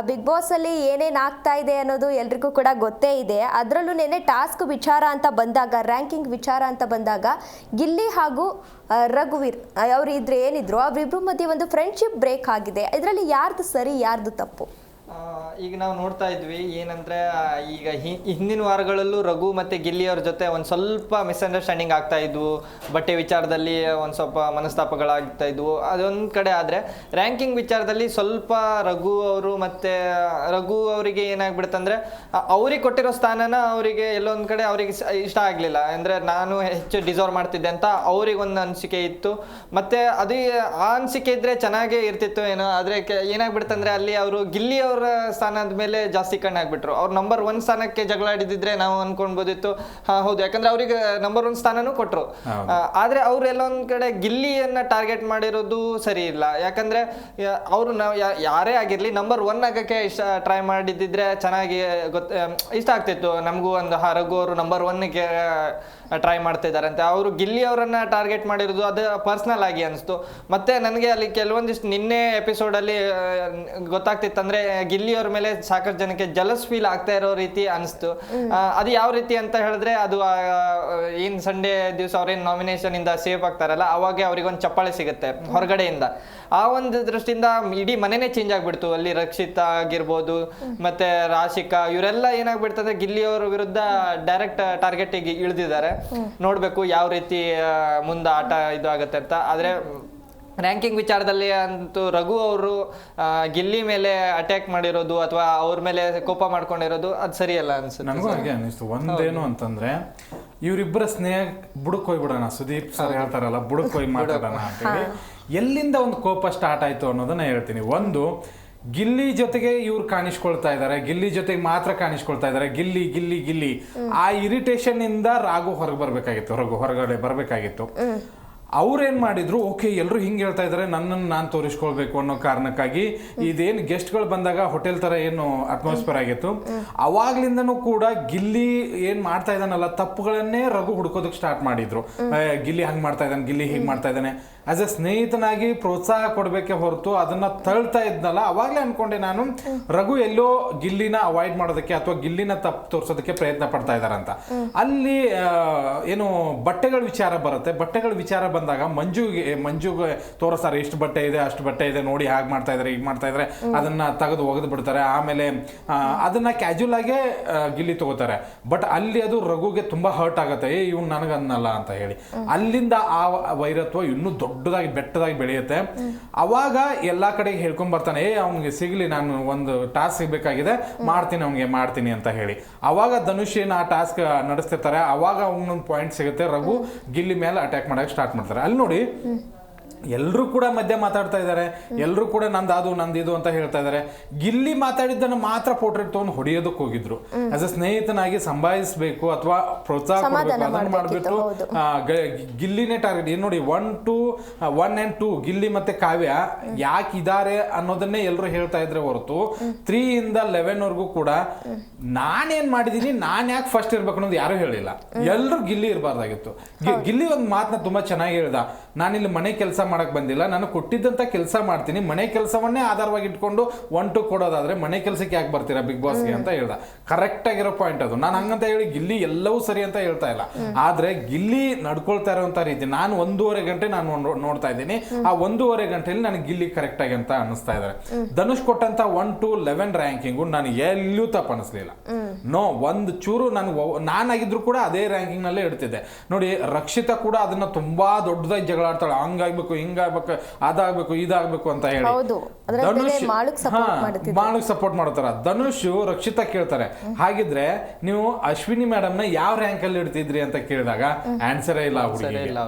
Big boss ಅಲ್ಲಿ ಏನೇನು ಆಗ್ತಾ ಇದೆ ಅನ್ನೋದು ಎಲ್ರಿಗೂ ಕೂಡ ಗೊತ್ತೇ ಇದೆ. ಅದರಲ್ಲೂ ನೆನೆ ಟಾಸ್ಕ್ ವಿಚಾರ ಅಂತ ಬಂದಾಗ, ರ್ಯಾಂಕಿಂಗ್ ವಿಚಾರ ಅಂತ ಬಂದಾಗ ಗಿಲ್ಲಿ ಹಾಗೂ ರಘುವೀರ್ ಅವರು ಏನಿದ್ರು ಅವರಿಬ್ರು ಮಧ್ಯೆ ಒಂದು ಫ್ರೆಂಡ್ಶಿಪ್ ಬ್ರೇಕ್ ಆಗಿದೆ. ಇದರಲ್ಲಿ ಯಾರ್ದು ಸರಿ ಯಾರ್ದು ತಪ್ಪು? ಈಗ ನಾವು ನೋಡ್ತಾ ಇದ್ವಿ ಏನಂದ್ರೆ, ಈಗ ಹಿಂದಿನ ವಾರಗಳಲ್ಲೂ ರಘು ಮತ್ತು ಗಿಲ್ಲಿಯವ್ರ ಜೊತೆ ಒಂದು ಸ್ವಲ್ಪ ಮಿಸ್ಅಂಡರ್ಸ್ಟ್ಯಾಂಡಿಂಗ್ ಆಗ್ತಾ ಇದ್ವು, ಬಟ್ಟೆ ವಿಚಾರದಲ್ಲಿ ಒಂದು ಸ್ವಲ್ಪ ಮನಸ್ತಾಪಗಳಾಗ್ತಾ ಇದ್ವು, ಅದೊಂದು ಕಡೆ. ಆದರೆ ರ್ಯಾಂಕಿಂಗ್ ವಿಚಾರದಲ್ಲಿ ಸ್ವಲ್ಪ ರಘು ಅವರಿಗೆ ಏನಾಗ್ಬಿಡುತ್ತಂದ್ರೆ, ಅವ್ರಿಗೆ ಕೊಟ್ಟಿರೋ ಸ್ಥಾನನ ಅವರಿಗೆ ಎಲ್ಲೊಂದು ಕಡೆ ಅವರಿಗೆ ಇಷ್ಟ ಆಗಲಿಲ್ಲ. ಅಂದರೆ ನಾನು ಹೆಚ್ಚು ಡಿಸರ್ವ್ ಮಾಡ್ತಿದ್ದೆ ಅಂತ ಅವ್ರಿಗೆ ಒಂದು ಅನಿಸಿಕೆ ಇತ್ತು. ಮತ್ತು ಅದು ಆ ಅನಿಸಿಕೆ ಇದ್ದರೆ ಚೆನ್ನಾಗೇ ಇರ್ತಿತ್ತು ಏನೋ. ಆದರೆ ಏನಾಗ್ಬಿಡುತ್ತಂದ್ರೆ ಅಲ್ಲಿ ಅವರು ಗಿಲ್ಲಿಯವ್ರ ಸ್ಥಾನದ ಮೇಲೆ ಜಾಸ್ತಿ ಕಣ್ಣಾಗ್ಬಿಟ್ರು. ಅವ್ರು ನಂಬರ್ 1 ಸ್ಥಾನಕ್ಕೆ ಜಗಳ ಆಡಿದಿದ್ರೆ ನಾವು ಅನ್ಕೊಳ್ಬೋದಿತ್ತು, ಹೌದು, ಯಾಕಂದ್ರೆ ಅವ್ರಿಗೆ ನಂಬರ್ 1 ಸ್ಥಾನನೂ ಕೊಟ್ರು. ಆದ್ರೆ ಅವ್ರು ಎಲ್ಲೊಂದ್ ಕಡೆ ಗಿಲ್ಲಿಯನ್ನ ಟಾರ್ಗೆಟ್ ಮಾಡಿರೋದು ಸರಿ ಇಲ್ಲ. ಯಾಕಂದ್ರೆ ಅವರು ಯಾರೇ ಆಗಿರ್ಲಿ ನಂಬರ್ 1 ಆಗಕ್ಕೆ ಟ್ರೈ ಮಾಡಿದ್ರೆ ಚೆನ್ನಾಗಿ ಇಷ್ಟ ಆಗ್ತಿತ್ತು ನಮಗೂ. ಒಂದು ರಘು ಅವರು ನಂಬರ್ 1ಗೆ ಟ್ರೈ ಮಾಡ್ತಾ ಇದ್ದಾರಂತೆ. ಅವರು ಗಿಲ್ಲಿ ಅವರನ್ನ ಟಾರ್ಗೆಟ್ ಮಾಡಿರೋದು ಅದು ಪರ್ಸನಲ್ ಆಗಿ ಅನಿಸ್ತು. ಮತ್ತೆ ನನಗೆ ಅಲ್ಲಿ ಕೆಲವೊಂದಿಷ್ಟು ನಿನ್ನೆ ಎಪಿಸೋಡಲ್ಲಿ ಗೊತ್ತಾಗ್ತಿತ್ತಂದ್ರೆ, ಗಿಲ್ಲಿ ಅವ್ರ ಮೇಲೆ ಸಾಕಷ್ಟು ಜನಕ್ಕೆ ಜಲಸ್ ಫೀಲ್ ಆಗ್ತಾ ಇರೋ ರೀತಿ ಅನಿಸ್ತು. ಅದು ಯಾವ ರೀತಿ ಅಂತ ಹೇಳಿದ್ರೆ, ಅದು ಏನ್ ಸಂಡೇ ದಿವಸ ಅವ್ರೇನ್ ನಾಮಿನೇಷನ್ ಇಂದ ಸೇಫ್ ಆಗ್ತಾರಲ್ಲ, ಅವಾಗ ಅವ್ರಿಗೊಂದು ಚಪ್ಪಾಳೆ ಸಿಗುತ್ತೆ ಹೊರಗಡೆಯಿಂದ. ಆ ಒಂದು ದೃಷ್ಟಿಯಿಂದ ಇಡೀ ಮನೆನೇ ಚೇಂಜ್ ಆಗ್ಬಿಡ್ತು. ಅಲ್ಲಿ ರಕ್ಷಿತಾ ಆಗಿರ್ಬೋದು, ಮತ್ತೆ ರಾಶಿಕಾ, ಇವರೆಲ್ಲ ಏನಾಗ್ಬಿಡ್ತಂದ್ರೆ ಗಿಲ್ಲಿ ಅವ್ರ ವಿರುದ್ಧ ಡೈರೆಕ್ಟ್ ಟಾರ್ಗೆಟ್ ಇಳಿದಿದ್ದಾರೆ. ನೋಡ್ಬೇಕು ಯಾವ ರೀತಿ ಮುಂದೆ ಆಟ ಇದು ಆಗುತ್ತೆ ಅಂತ. ಆದ್ರೆ ರ್ಯಾಂಕಿಂಗ್ ವಿಚಾರದಲ್ಲಿ ಅಂತೂ ರಘು ಅವರು ಗಿಲ್ಲಿ ಮೇಲೆ ಅಟ್ಯಾಕ್ ಮಾಡಿರೋದು ಅಥವಾ ಅವ್ರ ಮೇಲೆ ಕೋಪ ಮಾಡ್ಕೊಂಡಿರೋದು ಅದು ಸರಿಯಲ್ಲ ಅನ್ಸುತ್ತೆ. ನನಗೂ ಹಾಗೆ ಅನಿಸ್ತು. ಒಂದೇನು ಅಂತಂದ್ರೆ, ಇವರಿಬ್ಬರ ಸ್ನೇಹ ಬುಡಕ್ ಹೋಗ್ಬಿಡೋಣ, ಸುದೀಪ್ ಸರ್ ಹೇಳ್ತಾರಲ್ಲ, ಬುಡಕ್ ಹೋಗಿ ಮಾತಾಡೋಣ ಅಂತೇಳಿ ಎಲ್ಲಿಂದ ಒಂದು ಕೋಪ ಸ್ಟಾರ್ಟ್ ಆಯ್ತು ಅನ್ನೋದನ್ನ ಹೇಳ್ತೀನಿ. ಒಂದು, ಗಿಲ್ಲಿ ಜೊತೆಗೆ ಇವ್ರು ಕಾಣಿಸ್ಕೊಳ್ತಾ ಇದಾರೆ, ಗಿಲ್ಲಿ ಜೊತೆಗೆ ಮಾತ್ರ ಕಾಣಿಸ್ಕೊಳ್ತಾ ಇದಾರೆ, ಗಿಲ್ಲಿ ಗಿಲ್ಲಿ ಗಿಲ್ಲಿ. ಆ ಇರಿಟೇಷನ್ ಇಂದ ರಘು ಹೊರಗಡೆ ಬರ್ಬೇಕಾಗಿತ್ತು. ಅವ್ರೇನ್ ಮಾಡಿದ್ರು, ಓಕೆ ಎಲ್ರು ಹಿಂಗೆ ಹೇಳ್ತಾ ಇದಾರೆ, ನನ್ನನ್ನು ನಾನು ತೋರಿಸ್ಕೊಳ್ಬೇಕು ಅನ್ನೋ ಕಾರಣಕ್ಕಾಗಿ ಇದೇನು ಗೆಸ್ಟ್ಗಳು ಬಂದಾಗ ಹೋಟೆಲ್ ತರ ಏನು ಅಟ್ಮಾಸ್ಫಿಯರ್ ಆಗಿತ್ತು, ಅವಾಗ್ಲಿಂದನೂ ಕೂಡ ಗಿಲ್ಲಿ ಏನ್ ಮಾಡ್ತಾ ಇದ್ದಾನಲ್ಲ ತಪ್ಪುಗಳನ್ನೇ ರಘು ಹುಡ್ಕೋದಕ್ಕೆ ಸ್ಟಾರ್ಟ್ ಮಾಡಿದ್ರು. ಗಿಲ್ಲಿ ಹಂಗ್ ಮಾಡ್ತಾ ಇದ್ದಾನೆ, ಗಿಲ್ಲಿ ಹೀಗೆ ಮಾಡ್ತಾ ಇದ್ದಾನೆ. ಆಸ್ ಎ ಸ್ನೇಹಿತನಾಗಿ ಪ್ರೋತ್ಸಾಹ ಕೊಡ್ಬೇಕೆ ಹೊರತು ಅದನ್ನ ತಳ್ತಾ ಇದ್ನಲ್ಲ, ಅವಾಗ್ಲೇ ಅನ್ಕೊಂಡೆ ನಾನು, ರಘು ಎಲ್ಲೋ ಗಿಲ್ಲಿನ ಅವಾಯ್ಡ್ ಮಾಡೋದಕ್ಕೆ ಅಥವಾ ಗಿಲ್ಲಿನ ತಪ್ಪು ತೋರ್ಸೋದಕ್ಕೆ ಪ್ರಯತ್ನ ಪಡ್ತಾ ಇದಾರಂತ. ಅಲ್ಲಿ ಏನು ಬಟ್ಟೆಗಳ ವಿಚಾರ ಬರುತ್ತೆ. ಬಟ್ಟೆಗಳ ವಿಚಾರ ಬಂದಾಗ ಮಂಜುಗೆ ತೋರಿಸ್ತಾರೆ, ಇಷ್ಟು ಬಟ್ಟೆ ಇದೆ, ಅಷ್ಟು ಬಟ್ಟೆ ಇದೆ, ನೋಡಿ ಹಾಗೆ ಮಾಡ್ತಾ ಇದಾರೆ, ಹೀಗೆ ಮಾಡ್ತಾ ಇದಾರೆ, ಅದನ್ನ ತೆಗೆದು ಒಗೆದು ಬಿಡ್ತಾರೆ. ಆಮೇಲೆ ಅದನ್ನ ಕ್ಯಾಜುವಲ್ ಆಗೇ ಗಿಲ್ಲಿ ತಗೋತಾರೆ. ಬಟ್ ಅಲ್ಲಿ ಅದು ರಘುಗೆ ತುಂಬಾ ಹರ್ಟ್ ಆಗುತ್ತೆ, ಇವ್ನು ನನಗನ್ನಲ್ಲ ಅಂತ ಹೇಳಿ. ಅಲ್ಲಿಂದ ಆ ವೈರತ್ವ ಇನ್ನೂ ದೊಡ್ಡದಾಗಿ ಬೆಟ್ಟದಾಗಿ ಬೆಳೆಯುತ್ತೆ. ಅವಾಗ ಎಲ್ಲಾ ಕಡೆಗೆ ಹೇಳ್ಕೊಂಡ್ ಬರ್ತಾನೆ, ಅವ್ನಿಗೆ ಸಿಗ್ಲಿ, ನಾನು ಒಂದು ಟಾಸ್ಕ್ ಸಿಗ್ಬೇಕಾಗಿದೆ, ಮಾಡ್ತೀನಿ ಅಂತ ಹೇಳಿ. ಅವಾಗ ಧನುಷ್ ಏನ್ ಆ ಟಾಸ್ಕ್ ನಡೆಸ್ತಿರ್ತಾರೆ, ಅವಾಗ ಅವನೊಂದು ಪಾಯಿಂಟ್ ಸಿಗುತ್ತೆ, ರಘು ಗಿಲ್ಲಿ ಮೇಲೆ ಅಟ್ಯಾಕ್ ಮಾಡಕ್ಕೆ ಸ್ಟಾರ್ಟ್ ಮಾಡ್ತಾರೆ. ಅಲ್ಲಿ ನೋಡಿ, ಎಲ್ಲರೂ ಕೂಡ ಮಧ್ಯೆ ಮಾತಾಡ್ತಾ ಇದ್ದಾರೆ, ಎಲ್ಲರೂ ಕೂಡ ನಂದಿದು ಅಂತ ಹೇಳ್ತಾ ಇದ್ದಾರೆ. ಗಿಲ್ಲಿ ಮಾತಾಡಿದ್ದನ್ನು ಮಾತ್ರ ಪೋರ್ಟ್ರೇಟ್ ತಗೊಂಡು ಹೊಡೆಯೋದಕ್ಕೆ ಹೋಗಿದ್ರು. ಆಸ್ ಎ ಸ್ನೇಹಿತನಾಗಿ ಸಂಭಾಯಿಸಬೇಕು ಅಥವಾ ಪ್ರೋತ್ಸಾಹ ಕೊಡಬೇಕು, ಅದನ್ನು ಮಾಡ್ಬಿಟ್ಟು ಗಿಲ್ಲಿನೇ ಟಾರ್ಗೆಟ್. ಏನ್ ನೋಡಿ, 1 and 2 ಗಿಲ್ಲಿ ಮತ್ತೆ ಕಾವ್ಯ ಯಾಕೆ ಇದಾರೆ ಅನ್ನೋದನ್ನೇ ಎಲ್ಲರೂ ಹೇಳ್ತಾ ಇದ್ರೆ ಹೊರತು 3 ಇಂದ 11 ವರೆಗೂ ಕೂಡ ನಾನೇನ್ ಮಾಡಿದೀನಿ, ನಾನ್ ಯಾಕೆ ಫಸ್ಟ್ ಇರ್ಬೇಕು ಅನ್ನೋದು ಯಾರು ಹೇಳಿಲ್ಲ. ಎಲ್ಲರೂ ಗಿಲ್ಲಿ ಇರಬಾರ್ದಾಗಿತ್ತು. ಗಿಲ್ಲಿ ಒಂದು ಮಾತನ್ನ ತುಂಬಾ ಚೆನ್ನಾಗಿ ಹೇಳ್ದ, ನಾನಿಲ್ಲಿ ಮನೆ ಕೆಲಸ ಮಾಡಕ್ ಬಂದಿಲ್ಲ, ನಾನು ಕೊಟ್ಟಿದ್ದಂತ ಕೆಲಸ ಮಾಡ್ತೀನಿ, ಮನೆ ಕೆಲಸವನ್ನೇ ಆಧಾರವಾಗಿ ಇಟ್ಕೊಂಡು 1 2 ಕೊಡೋದಾದ್ರೆ ಮನೆ ಕೆಲಸಕ್ಕೆ ಯಾಕೆ ಬರ್ತೀರಾ ಬಿಗ್ ಬಾಸ್ಗೆ ಅಂತ ಹೇಳ್ದ. ಕರೆಕ್ಟ್ ಆಗಿರೋ ಪಾಯಿಂಟ್ ಅದು. ನಾನು ಹಂಗಂತ ಹೇಳಿ ಗಿಲ್ಲಿ ಎಲ್ಲವೂ ಸರಿ ಅಂತ ಹೇಳ್ತಾ ಇಲ್ಲ, ಆದ್ರೆ ಗಿಲ್ಲಿ ನಡ್ಕೊಳ್ತಾ ಇರೋಂತ ರೀತಿ ನಾನು 1.5 ಗಂಟೆ ನಾನು ನೋಡ್ತಾ ಇದ್ದೀನಿ. ಆ 1.5 ಗಂಟೆಯಲ್ಲಿ ನನಗೆ ಗಿಲ್ಲಿ ಕರೆಕ್ಟ್ ಆಗಿ ಅಂತ ಅನಿಸ್ತಾ ಇದ್ದಾರೆ. ಧನುಷ್ ಕೊಟ್ಟಂತ 1 to 11 ರ್ಯಾಂಕಿಂಗು ನಾನು ಎಲ್ಲೂ ತಪ್ಪು ಅನಿಸ್ಲಿಲ್ಲ. ಒಂದು ಚೂರು ನಾನಾಗಿದ್ರು ಕೂಡ ಅದೇ ರ್ಯಾಂಕಿಂಗ್ ನಲ್ಲೇ ಇಡ್ತಿದ್ದೆ. ನೋಡಿ, ರಕ್ಷಿತಾ ಕೂಡ ಅದನ್ನ ತುಂಬಾ ದೊಡ್ಡದಾಗಿ ಜಗಳ ಆಡ್ತಾಳೆ, ಹಂಗಾಗ್ಬೇಕು, ಹಿಂಗಾಗ್ಬೇಕು, ಅದಾಗ್ಬೇಕು, ಇದಾಗ್ಬೇಕು ಅಂತ ಹೇಳಿ. ಧನುಷ್ ಮಾಳಕ್ ಸಪೋರ್ಟ್ ಮಾಡ್ತಾರ. ಧನುಷ್ ರಕ್ಷಿತಾ ಕೇಳ್ತಾರೆ, ಹಾಗಿದ್ರೆ ನೀವು ಅಶ್ವಿನಿ ಮೇಡಮ್ ನ ಯಾವ ರ್ಯಾಂಕ್ ಅಲ್ಲಿ ಇಡ್ತಿದ್ರಿ ಅಂತ ಕೇಳಿದಾಗ ಆನ್ಸರೇ ಇಲ್ಲ.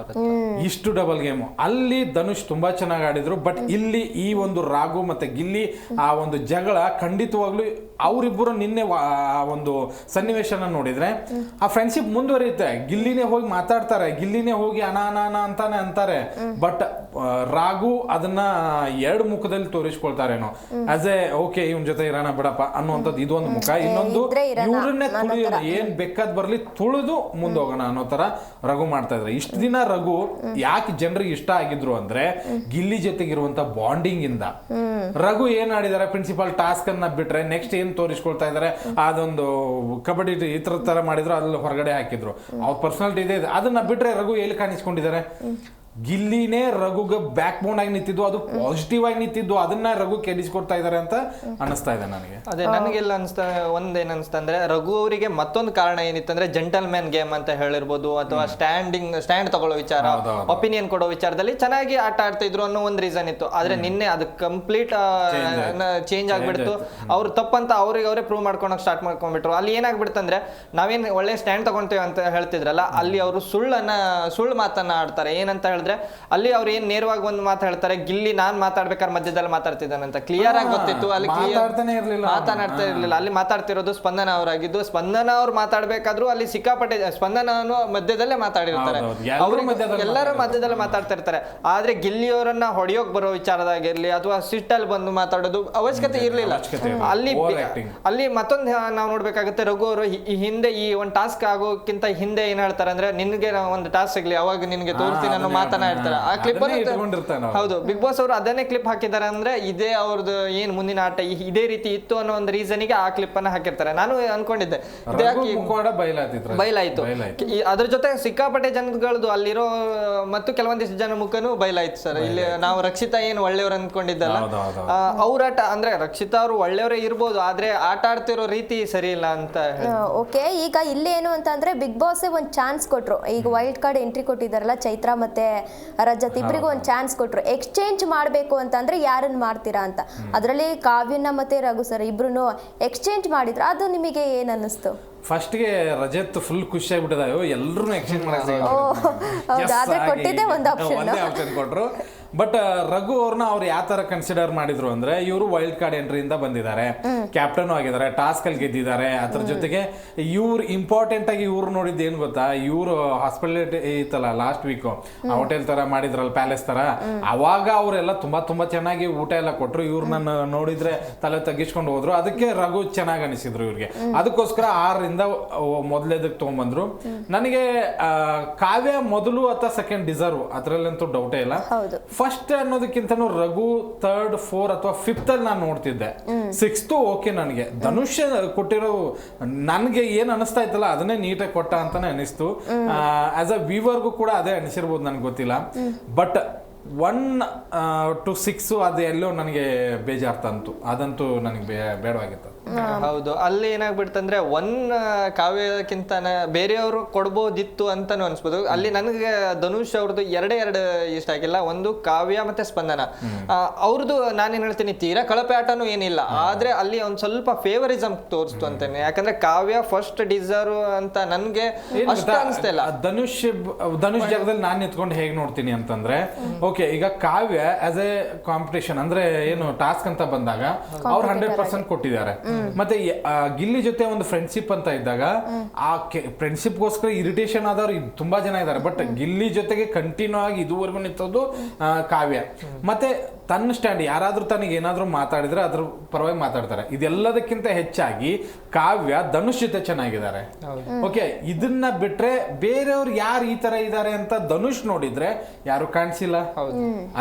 ಇಷ್ಟು ಡಬಲ್ ಗೇಮ್. ಅಲ್ಲಿ ಧನುಷ್ ತುಂಬಾ ಚೆನ್ನಾಗಿ ಆಡಿದ್ರು. ಬಟ್ ಇಲ್ಲಿ ಈ ಒಂದು ರಾಘು ಮತ್ತೆ ಗಿಲ್ಲಿ ಆ ಒಂದು ಜಗಳ ಖಂಡಿತವಾಗ್ಲೂ ಅವರಿಬ್ಬರು ನಿನ್ನೆ ಒಂದು ಒಂದು ಸನ್ನಿವೇಶನ ನೋಡಿದ್ರೆ ಆ ಫ್ರೆಂಡ್ಶಿಪ್ ಮುಂದುವರಿಯುತ್ತೆ. ಗಿಲ್ಲಿನೇ ಹೋಗಿ ಮಾತಾಡ್ತಾರೆ, ಗಿಲ್ಲಿನೇ ಹೋಗಿ ಅನ ಅಂತಾನೆ ಅಂತಾರೆ. ಬಟ್ ರಾಘು ಅದನ್ನ ಎರಡು ಮುಖದಲ್ಲಿ ತೋರಿಸ್ಕೊಳ್ತಾರೇನೋ, ಆಸ್ ಎ ಓಕೆ ಇವನ್ ಜೊತೆ ಇರೋಣ ಬಿಡಪ್ಪ ಅನ್ನುವಂಥದ್ದು ಇದೊಂದು ಮುಖ. ಇನ್ನೊಂದು ಇವ್ರನ್ನೇ ತುಳಿಯೋಣ, ಏನ್ ಬೇಕಾದ್ ಬರ್ಲಿ ತುಳಿದು ಮುಂದೋಗೋಣ ಅನ್ನೋ ತರ ರಘು ಮಾಡ್ತಾ ಇದ್ರೆ. ಇಷ್ಟ ದಿನ ರಘು ಯಾಕೆ ಜನರಿಗೆ ಇಷ್ಟ ಆಗಿದ್ರು ಅಂದ್ರೆ ಗಿಲ್ಲಿ ಜೊತೆಗಿರುವಂತ ಬಾಂಡಿಂಗ್ ಇಂದ. ರಘು ಏನ್ ಆಡಿದಾರೆ, ಪ್ರಿನ್ಸಿಪಾಲ್ ಟಾಸ್ಕ್ ಅನ್ನ ಬಿಟ್ರೆ ನೆಕ್ಸ್ಟ್ ಏನ್ ತೋರಿಸ್ಕೊಳ್ತಾ ಇದಾರೆ, ಅದೊಂದು ಕಬಡ್ಡಿ ಈ ತರ ಮಾಡಿದ್ರು, ಅದ್ರಲ್ಲಿ ಹೊರಗಡೆ ಹಾಕಿದ್ರು. ಅವ್ರ ಪರ್ಸನಾಲಿಟಿ ಇದೆ, ಅದನ್ನ ಬಿಟ್ರೆ ರಘು ಎಲ್ಲಿ ಕಾಣಿಸ್ಕೊಂಡಿದ್ದಾರೆ? ಗಿಲ್ಲಿನೇ ರಘುಗೆ ಬ್ಯಾಕ್ ಬೋನ್ ಆಗಿ ನಿಂತಿದ್ದು, ಅದು ಪಾಸಿಟಿವ್ ಆಗಿ ನಿಂತಿದ್ದು, ಅದನ್ನ ರಘು ಕೆಡಿಸ್ಕೊಡ್ತಾ ಇದಾರೆ ಅಂತ ಅನಿಸ್ತಾ ಇದೆ ನನಗೆ. ಅದೇ ನನಗೆಲ್ಲ ಒಂದೇನ್ ಅನಿಸ್ತಾ ಅಂದ್ರೆ ರಘು ಅವರಿಗೆ ಮತ್ತೊಂದು ಕಾರಣ ಏನಿತ್ತಂದ್ರೆ ಜೆಂಟಲ್ ಮ್ಯಾನ್ ಗೇಮ್ ಅಂತ ಹೇಳಿರ್ಬೋದು, ಅಥವಾ ಸ್ಟ್ಯಾಂಡ್ ತಗೊಳ್ಳೋ ವಿಚಾರ, ಒಪಿನಿಯನ್ ಕೊಡೋ ವಿಚಾರದಲ್ಲಿ ಚೆನ್ನಾಗಿ ಆಟ ಆಡ್ತಾ ಇದ್ರು ಅನ್ನೋ ಒಂದು ರೀಸನ್ ಇತ್ತು. ಆದ್ರೆ ನಿನ್ನೆ ಅದು ಕಂಪ್ಲೀಟ್ ಚೇಂಜ್ ಆಗ್ಬಿಡ್ತು. ಅವ್ರು ತಪ್ಪಂತ ಅವ್ರಿಗೆ ಅವರೇ ಪ್ರೂವ್ ಮಾಡ್ಕೊಳಕ್ ಸ್ಟಾರ್ಟ್ ಮಾಡ್ಕೊಂಡ್ಬಿಟ್ರು. ಅಲ್ಲಿ ಏನಾಗ್ಬಿಡ್ತಂದ್ರೆ ನಾವೇನ್ ಒಳ್ಳೆ ಸ್ಟ್ಯಾಂಡ್ ತಗೊಂತೇವೆ ಅಂತ ಹೇಳ್ತಿದ್ರಲ್ಲ, ಅಲ್ಲಿ ಅವರು ಸುಳ್ಳು ಮಾತನ್ನ ಆಡ್ತಾರೆ. ಏನಂತ ಹೇಳಿದ್ರೆ ಅಲ್ಲಿ ಅವ್ರು ಏನ್ ನೇರವಾಗಿ ಒಂದು ಮಾತು ಹೇಳ್ತಾರೆ, ಗಿಲ್ಲಿ ನಾನ್ ಮಾತಾಡ್ಬೇಕಾದ್ರೆ ಮಧ್ಯದಲ್ಲಿ ಮಾತಾಡ್ತಿದ್ದಾನಂತ ಕ್ಲಿಯರ್ ಆಗಿ ಗೊತ್ತಿತ್ತು. ಅಲ್ಲಿ ಮಾತಾಡ್ತಾ ಇರ್ಲಿಲ್ಲ, ಅಲ್ಲಿ ಮಾತಾಡ್ತಿರೋದು ಸ್ಪಂದನ ಅವರಾಗಿದ್ದು. ಸ್ಪಂದನ ಅವ್ರು ಮಾತಾಡ್ಬೇಕಾದ್ರು ಅಲ್ಲಿ ಸಿಕ್ಕಾಪಟ್ಟೆ ಸ್ಪಂದನ ಮಧ್ಯದಲ್ಲೇ ಮಾತಾಡಿರ್ತಾರೆ, ಎಲ್ಲರೂ ಮಧ್ಯದಲ್ಲೇ ಮಾತಾಡ್ತಾ ಇರ್ತಾರೆ. ಆದ್ರೆ ಗಿಲ್ಲಿ ಅವರನ್ನ ಹೊಡೆಯೋಕ್ ಬರೋ ವಿಚಾರದಾಗಿರ್ಲಿ ಅಥವಾ ಸಿಟ್ಟಲ್ಲಿ ಬಂದು ಮಾತಾಡೋದು ಅವಶ್ಯಕತೆ ಇರ್ಲಿಲ್ಲ. ಅಲ್ಲಿ ಮತ್ತೊಂದು ನಾವು ನೋಡ್ಬೇಕಾಗುತ್ತೆ, ರಘು ಅವರು ಈ ಹಿಂದೆ ಈ ಒಂದು ಟಾಸ್ಕ್ ಆಗೋಕ್ಕಿಂತ ಹಿಂದೆ ಏನ್ ಹೇಳ್ತಾರೆ ಅಂದ್ರೆ, ನಿನ್ಗೆ ಒಂದು ಟಾಸ್ಕ್ ಸಿಗ್ಲಿ ಅವಾಗ ನಿನ್ಗೆ ತೋರಿಸ್ತೀನಿ ಅನ್ನೋ ಮಾತನ್ನ ಹೇಳ್ತಾರೆ. ಆ ಕ್ಲಿಪ್ ಹೌದು, ಬಿಗ್ ಬಾಸ್ ಅವರು ಅದನ್ನೇ ಕ್ಲಿಪ್ ಹಾಕಿದ್ದಾರೆ. ಅಂದ್ರೆ ಇದೇ ಅವ್ರದ್ದು ಏನ್ ಮುಂದಿನ ಆಟ ಇದೇ ರೀತಿ ಇತ್ತು ಅನ್ನೋ ಒಂದು ರೀಸನ್ಗೆ ಆ ಕ್ಲಿಪ್ ಅನ್ನ ಹಾಕಿರ್ತಾರೆ. ನಾನು ಅನ್ಕೊಂಡಿದ್ದೆ ಬಯಲಾಯ್ತು. ಅದ್ರ ಜೊತೆ ಸಿಕ್ಕಾಪಟ್ಟೆ ಜನಗಳದ್ದು ಅಲ್ಲಿರೋ ಮತ್ತು ಕೆಲವೊಂದಿಷ್ಟು ಜನ ಮುಖನೂ ಬಯಲಾಯ್ತು ಸರ್. ಇಲ್ಲಿ ನಾವು ರಕ್ಷಿತಾ ಏನು ಒಳ್ಳೆಯವ್ರು ಅನ್ಕೊಂಡಿದ್ದಲ್ಲ, ಅವ್ರ ಆಟ ಅಂದ್ರೆ ರಕ್ಷಿತಾ ಅವರು ಒಳ್ಳೆಯವರೇ ಇರ್ಬೋದು, ಆದ್ರೆ ಆಟ ಆಡ್ತಿರೋ ರೀತಿ ಸರಿ ಇಲ್ಲ ಅಂತ. ಓಕೆ, ಈಗ ಇಲ್ಲಿ ಏನು ಅಂತ ಅಂದ್ರೆ ಬಿಗ್ ಬಾಸ್ ಒಂದು ಚಾನ್ಸ್ ಕೊಟ್ರು. ಈಗ ವೈಲ್ಡ್ ಕಾರ್ಡ್ ಎಂಟ್ರಿ ಕೊಟ್ಟಿದ್ದಾರಲ್ಲ ಚೈತ್ರ ಮತ್ತೆ ರಜತ್, ಇಬ್ಬರಿಗೂ ಒಂದು ಚಾನ್ಸ್ ಕೊಟ್ರು. ಎಕ್ಸ್ಚೇಂಜ್ ಮಾಡಬೇಕು ಅಂತಂದ್ರೆ ಯಾರನ್ನ ಮಾಡ್ತೀರಾ ಅಂತ. ಅದರಲ್ಲಿ ಕಾವ್ಯನ ಮತ್ತೆ ರಘು ಸರ್ ಇಬ್ರು ಎಕ್ಸ್ಚೇಂಜ್ ಮಾಡಿದ್ರು. ಅದು ನಿಮಗೆ ಏನ್ ಅನ್ನಿಸ್ತು? ಫಸ್ಟ್ಗೆ ರಜತ್ ಫುಲ್ ಖುಷಿ ಆಗ್ಬಿಟ್ಟದ, ಎಲ್ಲರೂ ಎಕ್ಸ್ಚೇಂಜ್ ಕೊಟ್ಟಿದ್ದೆ ಒಂದು ಆಪ್ಷನ್ ಕೊಟ್ರು. ಬಟ್ ರಘು ಅವ್ರನ್ನ ಅವ್ರು ಯಾವ ತರ ಕನ್ಸಿಡರ್ ಮಾಡಿದ್ರು ಅಂದ್ರೆ, ಇವರು ವೈಲ್ಡ್ ಕಾರ್ಡ್ ಎಂಟ್ರಿಯಿಂದ ಬಂದಿದ್ದಾರೆ, ಕ್ಯಾಪ್ಟನ್ ಆಗಿದ್ದಾರೆ, ಟಾಸ್ಕ್ ಅಲ್ಲಿ ಗೆದ್ದಿದ್ದಾರೆ. ಅದ್ರ ಜೊತೆಗೆ ಇವ್ರು ಇಂಪಾರ್ಟೆಂಟ್ ಆಗಿ ಇವ್ರು ನೋಡಿದ್ದು ಏನ್ ಗೊತ್ತಾ, ಇವ್ರು ಹಾಸ್ಪಿಟಾಲಿಟಿ ಇತ್ತಲ್ಲ ಲಾಸ್ಟ್ ವೀಕ್, ಹೋಟೆಲ್ ತರ ಮಾಡಿದ್ರಲ್ಲ ಪ್ಯಾಲೇಸ್ ತರ, ಅವಾಗ ಅವರೆಲ್ಲ ತುಂಬಾ ಚೆನ್ನಾಗಿ ಊಟ ಎಲ್ಲ ಕೊಟ್ರು. ಇವ್ರನ್ನ ನೋಡಿದ್ರೆ ತಲೆ ತಗ್ಗಿಸ್ಕೊಂಡು ಹೋದ್ರು. ಅದಕ್ಕೆ ರಘು ಚೆನ್ನಾಗಿ ಅನಿಸಿದ್ರು ಇವ್ರಿಗೆ. ಅದಕ್ಕೋಸ್ಕರ 6ರಿಂದ ಮೊದಲೇದಕ್ಕೆ ತಗೊಂಡ್ಬಂದ್ರು. ನನಗೆ ಕಾವ್ಯ ಮೊದಲು ಅಥವಾ ಸೆಕೆಂಡ್ ಡಿಸರ್ವ್, ಅದ್ರಲ್ಲಂತೂ ಡೌಟೇ ಇಲ್ಲ. ಫಸ್ಟ್ ಅನ್ನೋದಕ್ಕಿಂತ ರಘು 3rd 4th ಅಥವಾ 5th ಅಲ್ಲಿ ನಾನು ನೋಡ್ತಿದ್ದೆ. 6th ಓಕೆ, ನನಗೆ ಧನುಷ್ ಕೊಟ್ಟಿರೋ ನನ್ಗೆ ಏನ್ ಅನಿಸ್ತಾ ಇತ್ತಲ್ಲ ಅದನ್ನೇ ನೀಟಾಗಿ ಕೊಟ್ಟ ಅಂತಾನೆ ಅನಿಸ್ತು. ಆಸ್ ಅ ವ್ಯೂವರ್ಗೂ ಕೂಡ ಅದೇ ಅನಿಸಿರ್ಬೋದು, ನನ್ಗೆ ಗೊತ್ತಿಲ್ಲ. ಬಟ್ 1 to 6 ಅದು ಎಲ್ಲೋ ನನಗೆ ಬೇಜಾರ್ ತಂತು, ಅದಂತೂ ನನಗೆ ಬೇಡವಾಗಿತ್ತು. ಹೌದು, ಅಲ್ಲಿ ಏನಾಗ್ಬಿಡ್ತಂದ್ರೆ ಕಾವ್ಯಕ್ಕಿಂತ ಬೇರೆಯವರು ಕೊಡ್ಬೋದಿತ್ತು ಅಂತಾನು ಅನ್ಸ್ಬೋದು. ಅಲ್ಲಿ ನನಗೆ ಧನುಷ್ ಅವ್ರದ್ದು ಎರಡೇ ಇಷ್ಟ ಆಗಿಲ್ಲ. ಒಂದು ಕಾವ್ಯ ಮತ್ತೆ ಸ್ಪಂದನ ಅವ್ರದ್ದು ನಾನೇನ್ ಹೇಳ್ತೀನಿ, ತೀರಾ ಕಳಪೆ ಆಟನೂ ಏನಿಲ್ಲ, ಆದ್ರೆ ಅಲ್ಲಿ ಒಂದ್ ಸ್ವಲ್ಪ ಫೇವರಿಸಮ್ ತೋರಿಸ್ತು ಅಂತೇನೆ. ಯಾಕಂದ್ರೆ ಕಾವ್ಯ ಫಸ್ಟ್ ಡಿಸರ್ವ್ ಅಂತ ನನ್ಗೆ ಅಷ್ಟು ಅನಿಸ್ತಾ ಇಲ್ಲ. ಧನುಷ್ ಜಾಗದಲ್ಲಿ ನಾನು ನಿಂತ್ಕೊಂಡು ಹೇಗ್ ನೋಡ್ತೀನಿ ಅಂತಂದ್ರೆ, ಓಕೆ ಈಗ ಕಾವ್ಯ ಆಸ್ ಎ ಕಾಂಪಿಟೇಷನ್ ಅಂದ್ರೆ ಏನು ಟಾಸ್ಕ್ ಅಂತ ಬಂದಾಗ ಅವ್ರು 100% ಕೊಟ್ಟಿದ್ದಾರೆ. ಮತ್ತೆ ಗಿಲ್ಲಿ ಜೊತೆ ಒಂದು ಫ್ರೆಂಡ್ಶಿಪ್ ಅಂತ ಇದ್ದಾಗ ಆ ಫ್ರೆಂಡ್ಶಿಪ್ ಗೋಸ್ಕರ ಇರಿಟೇಷನ್ ಆದವ್ರು ತುಂಬಾ ಜನ ಇದ್ದಾರೆ. ಬಟ್ ಗಿಲ್ಲಿ ಜೊತೆಗೆ ಕಂಟಿನ್ಯೂ ಆಗಿ ಇದುವರೆಗೂ ನಿಂತದ್ದು ಕಾವ್ಯ. ಮತ್ತೆ ತನ್ನ ಸ್ಟ್ಯಾಂಡ್, ಯಾರಾದ್ರೂ ತನಗೆ ಏನಾದ್ರೂ ಮಾತಾಡಿದ್ರೆ ಅದ್ರ ಪರವಾಗಿ ಮಾತಾಡ್ತಾರೆ. ಇದೆಲ್ಲದಕ್ಕಿಂತ ಹೆಚ್ಚಾಗಿ ಕಾವ್ಯ ಧನುಷ್ ಜೊತೆ ಚೆನ್ನಾಗಿದ್ದಾರೆ. ಓಕೆ, ಇದನ್ನ ಬಿಟ್ರೆ ಬೇರೆಯವ್ರು ಯಾರು ಈ ತರ ಇದ್ದಾರೆ ಅಂತ ಧನುಷ್ ನೋಡಿದ್ರೆ ಯಾರು ಕಾಣಿಸಿಲ್ಲ.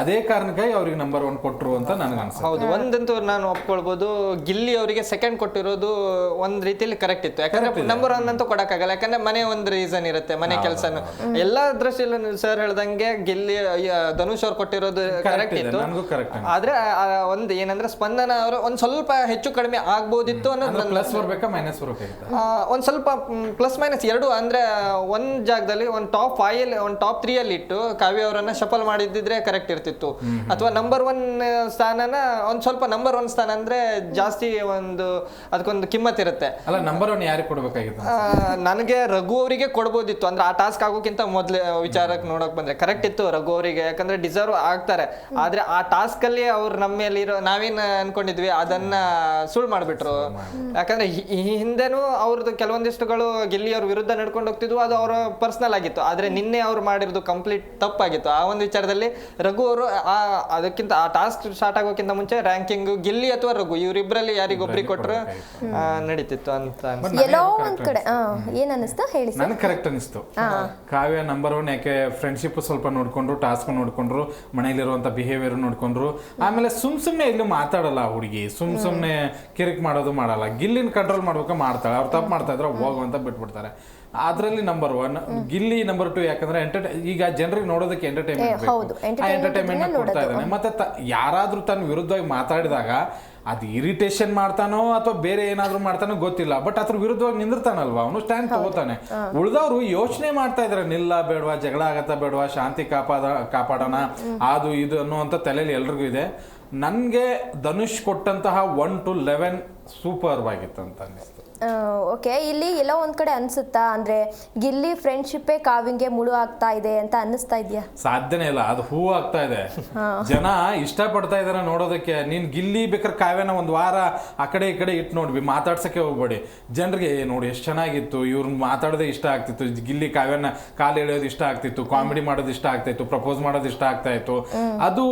ಅದೇ ಕಾರಣಕ್ಕಾಗಿ ಅವ್ರಿಗೆ ನಂಬರ್ 1 ಕೊಟ್ರು ಅಂತ ನನಗೆ ಅನ್ಸುತ್ತೆ. ಹೌದು, ಒಂದಂತೂ ನಾನು ಒಪ್ಕೊಳ್ಬಹುದು, ಗಿಲ್ಲಿ ಅವರಿಗೆ ಸೆಕೆಂಡ್ ಕೊಟ್ಟಿರೋದು ಒಂದ್ ರೀತಿಯಲ್ಲಿ ಕರೆಕ್ಟ್ ಇತ್ತು. ಯಾಕಂದ್ರೆ ನಂಬರ್ 1 ಅಂತೂ ಕೊಡಕ್ಕಾಗಲ್ಲ, ಯಾಕಂದ್ರೆ ಮನೆ ಒಂದು ರೀಸನ್ ಇರುತ್ತೆ, ಮನೆ ಕೆಲಸನು ಎಲ್ಲಾ ದೃಷ್ಟಿಯಲ್ಲೂ ಸರ್ ಹೇಳ್ದಂಗೆ ಗಿಲ್ಲಿ ಧನುಷ್ ಅವ್ರು ಕೊಟ್ಟಿರೋದು ಕರೆಕ್ಟ್ ಇತ್ತು. ಆದ್ರೆ ಒಂದ್ ಏನಂದ್ರೆ ಸ್ಪಂದನ ಅವರು ಒಂದ್ ಸ್ವಲ್ಪ ಹೆಚ್ಚು ಕಡಿಮೆ ಆಗ್ಬೋದಿತ್ತು ಅನ್ನೋದು ಪ್ಲಸ್ ಬರ್ಬೇಕಾ ಮೈನಸ್ ಬರ್ಬೇಕಾಗಿತ್ತು. ಒಂದ್ ಸ್ವಲ್ಪ ಪ್ಲಸ್ ಮೈನಸ್ ಎರಡು. ಅಂದ್ರೆ ಒಂದ್ ಜಾಗದಲ್ಲಿ ಒಂದ್ ಟಾಪ್ 5 ಅಲ್ಲಿ ಒಂದ್ ಟಾಪ್ 3 ಅಲ್ಲಿ ಇಟ್ಟು ಕಾವ್ಯ ಅವರನ್ನ ಶಫಲ್ ಮಾಡಿದ್ರೆ ಕರೆಕ್ಟ್ ಇರ್ತಿತ್ತು. ಅಥವಾ ನಂಬರ್ 1 ಸ್ಥಾನನ ಒಂದ್ ಸ್ವಲ್ಪ ನಂಬರ್ 1 ಸ್ಥಾನ ಅಂದ್ರೆ ಜಾಸ್ತಿ ಒಂದು ಅದಕ್ಕೊಂದು ಕಿಮ್ಮತ್ ಇರುತ್ತೆ. ಅಲ್ಲ ನಂಬರ್ 1 ಯಾರಿಗೆ ಕೊಡ್ಬೇಕಾಗಿತ್ತು? ನನಗೆ ರಘು ಅವರಿಗೆ ಕೊಡ್ಬೋದಿತ್ತು, ಅಂದ್ರೆ ಆ ಟಾಸ್ಕ್ ಆಗೋಕ್ಕಿಂತ ಮೊದ್ಲೇ ವಿಚಾರಕ್ಕೆ ನೋಡಕ್ ಬಂದ್ರೆ ಕರೆಕ್ಟ್ ಇತ್ತು ರಘು ಅವರಿಗೆ, ಯಾಕಂದ್ರೆ ಡಿಸರ್ವ್ ಆಗ್ತಾರೆ. ಆದ್ರೆ ಆ ಟಾಸ್ಕ್ ಅಲ್ಲಿ ಅವ್ರು ನಮ್ಮ ಮೇಲೆ ಇರೋ ನಾವೇನ್ ಅನ್ಕೊಂಡಿದ್ವಿ ಅದನ್ನ ಸುಳ್ಳು ಮಾಡ್ಬಿಟ್ರು. ಯಾಕಂದ್ರೆ ಹಿಂದೆನೂ ಅವ್ರದ್ದು ಕೆಲವೊಂದಿಷ್ಟುಗಳು ಗಿಲ್ಲಿ ಅವ್ರ ವಿರುದ್ಧ ನಡ್ಕೊಂಡು ಹೋಗ್ತಿದ್ವು, ಅದು ಅವರ ಪರ್ಸನಲ್ ಆಗಿತ್ತು. ಆದ್ರೆ ನಿನ್ನೆ ಅವ್ರು ಮಾಡಿರೋದು ಕಂಪ್ಲೀಟ್ ತಪ್ಪಾಗಿತ್ತು. ಆ ಒಂದು ವಿಚಾರದಲ್ಲಿ ರಘು ಅವರು ಅದಕ್ಕಿಂತ ಆ ಟಾಸ್ಕ್ ಸ್ಟಾರ್ಟ್ ಆಗೋಕ್ಕಿಂತ ಮುಂಚೆ ರ್ಯಾಂಕಿಂಗ್ ಗಿಲ್ಲಿ ಅಥವಾ ರಘು ಇವರಿಬ್ಬರಲ್ಲಿ ಯಾರಿಗೊಬ್ರಿಗೆ ಕೊಟ್ಟರೆ ನಡೀತಿತ್ತು ಅಂತ ಎಲ್ಲೋ ಒಂದ್ ಕಡೆ ಏನ್ ಅನಿಸ್ತು ಹೇಳಿ. ನನಗೆ ಕರೆಕ್ಟ್ ಅನಿಸ್ತು. ಕಾವ್ಯ ನಂಬರ್ 1 ಯಾಕೆ ಫ್ರೆಂಡ್ಶಿಪ್ ಸ್ವಲ್ಪ ನೋಡ್ಕೊಂಡ್ರು, ಟಾಸ್ಕ್ ನೋಡ್ಕೊಂಡ್ರು, ಮನೇಲಿರುವಂತ ಬಿಹೇವಿಯರ್ ನೋಡ್ಕೊಂಡ್ರು. ಆಮೇಲೆ ಸುಮ್ನೆ ಎಲ್ಲೂ ಮಾತಾಡಲ್ಲ ಹುಡುಗಿ, ಸುಮ್ನೆ ಕಿರಿಕ್ ಮಾಡೋದು ಮಾಡಲ್ಲ. ಗಿಲ್ಲಿನ ಕಂಟ್ರೋಲ್ ಮಾಡ್ಬೇಕು ಮಾಡ್ತಾಳೆ, ಅವ್ರು ತಪ್ಪು ಮಾಡ್ತಾ ಇದ್ರೆ ಹೋಗುವಂತ ಬಿಟ್ಬಿಡ್ತಾರೆ. ಅದ್ರಲ್ಲಿ ನಂಬರ್ 1 ಗಿಲ್ಲಿ. ನಂಬರ್ 2 ಯಾಕಂದ್ರೆ ಈಗ ಜನರಿಗೆ ನೋಡೋದಕ್ಕೆ ಎಂಟರ್ಟೈನ್ಮೆಂಟ್ ಕೊಡ್ತಾ ಇದ್ದಾನೆ. ಮತ್ತೆ ಯಾರಾದ್ರೂ ತನ್ನ ವಿರುದ್ಧವಾಗಿ ಮಾತಾಡಿದಾಗ ಅದು ಇರಿಟೇಷನ್ ಮಾಡ್ತಾನೋ ಅಥವಾ ಬೇರೆ ಏನಾದ್ರು ಮಾಡ್ತಾನೋ ಗೊತ್ತಿಲ್ಲ, ಬಟ್ ಅದ್ರ ವಿರುದ್ಧವಾಗಿ ನಿಂದಿರ್ತಾನಲ್ವಾ, ಅವನು ಸ್ಟ್ಯಾಂಡ್ ತಗೋತಾನೆ. ಉಳಿದವ್ರು ಯೋಚನೆ ಮಾಡ್ತಾ ಇದಾರೆ, ನಿಲ್ಲ ಬೇಡವಾ, ಜಗಳ ಆಗತ್ತಾ ಬೇಡವಾ, ಶಾಂತಿ ಕಾಪಾಡೋಣ, ಅದು ಇದು ಅನ್ನುವಂಥ ತಲೆಯಲ್ಲಿ ಎಲ್ರಿಗೂ ಇದೆ. ನನಗೆ ಧನುಷ್ ಕೊಟ್ಟಂತಹ 1 to 11 ಸೂಪರ್ ಆಗಿತ್ತು ಅಂತ ಅನ್ನಿಸ್ತು. ಓಕೆ, ಇಲ್ಲಿ ಎಲ್ಲೋ ಒಂದ್ ಕಡೆ ಅನ್ಸುತ್ತಾ ಅಂದ್ರೆ ಗಿಲ್ಲಿ ಫ್ರೆಂಡ್ಶಿಪ್ಪೇ ಕಾವ್ಯಂಗೆ ಮುಳು ಆಗ್ತಾ ಇದೆ ಅಂತ ಅನ್ನಿಸ್ತಾ ಇದೆಯಾ? ಸಾಧ್ಯನೇ ಇಲ್ಲ, ಅದು ಹೂ ಆಗ್ತಾ ಇದೆ. ಜನ ಇಷ್ಟ ಪಡ್ತಾ ಇದಾರೆ ನೋಡೋದಕ್ಕೆ. ನೀನ್ ಗಿಲ್ಲಿ ಬೇಕಾದ್ರೆ ಕಾವ್ಯನ ಒಂದ್ ವಾರ ಆ ಕಡೆ ಈ ಕಡೆ ಇಟ್ಟು ನೋಡ್ವಿ, ಮಾತಾಡ್ಸಕ್ಕೆ ಹೋಗ್ಬೇಡಿ. ಜನರಿಗೆ ನೋಡಿ ಎಷ್ಟು ಚೆನ್ನಾಗಿತ್ತು, ಇವ್ರು ಮಾತಾಡೋದೇ ಇಷ್ಟ ಆಗ್ತಿತ್ತು, ಗಿಲ್ಲಿ ಕಾವ್ಯನ ಕಾಲು ಎಳೆಯೋದು ಇಷ್ಟ ಆಗ್ತಿತ್ತು, ಕಾಮಿಡಿ ಮಾಡೋದು ಇಷ್ಟ ಆಗ್ತಾಯಿತ್ತು, ಪ್ರಪೋಸ್ ಮಾಡೋದು ಇಷ್ಟ ಆಗ್ತಾ ಇತ್ತು. ಅದು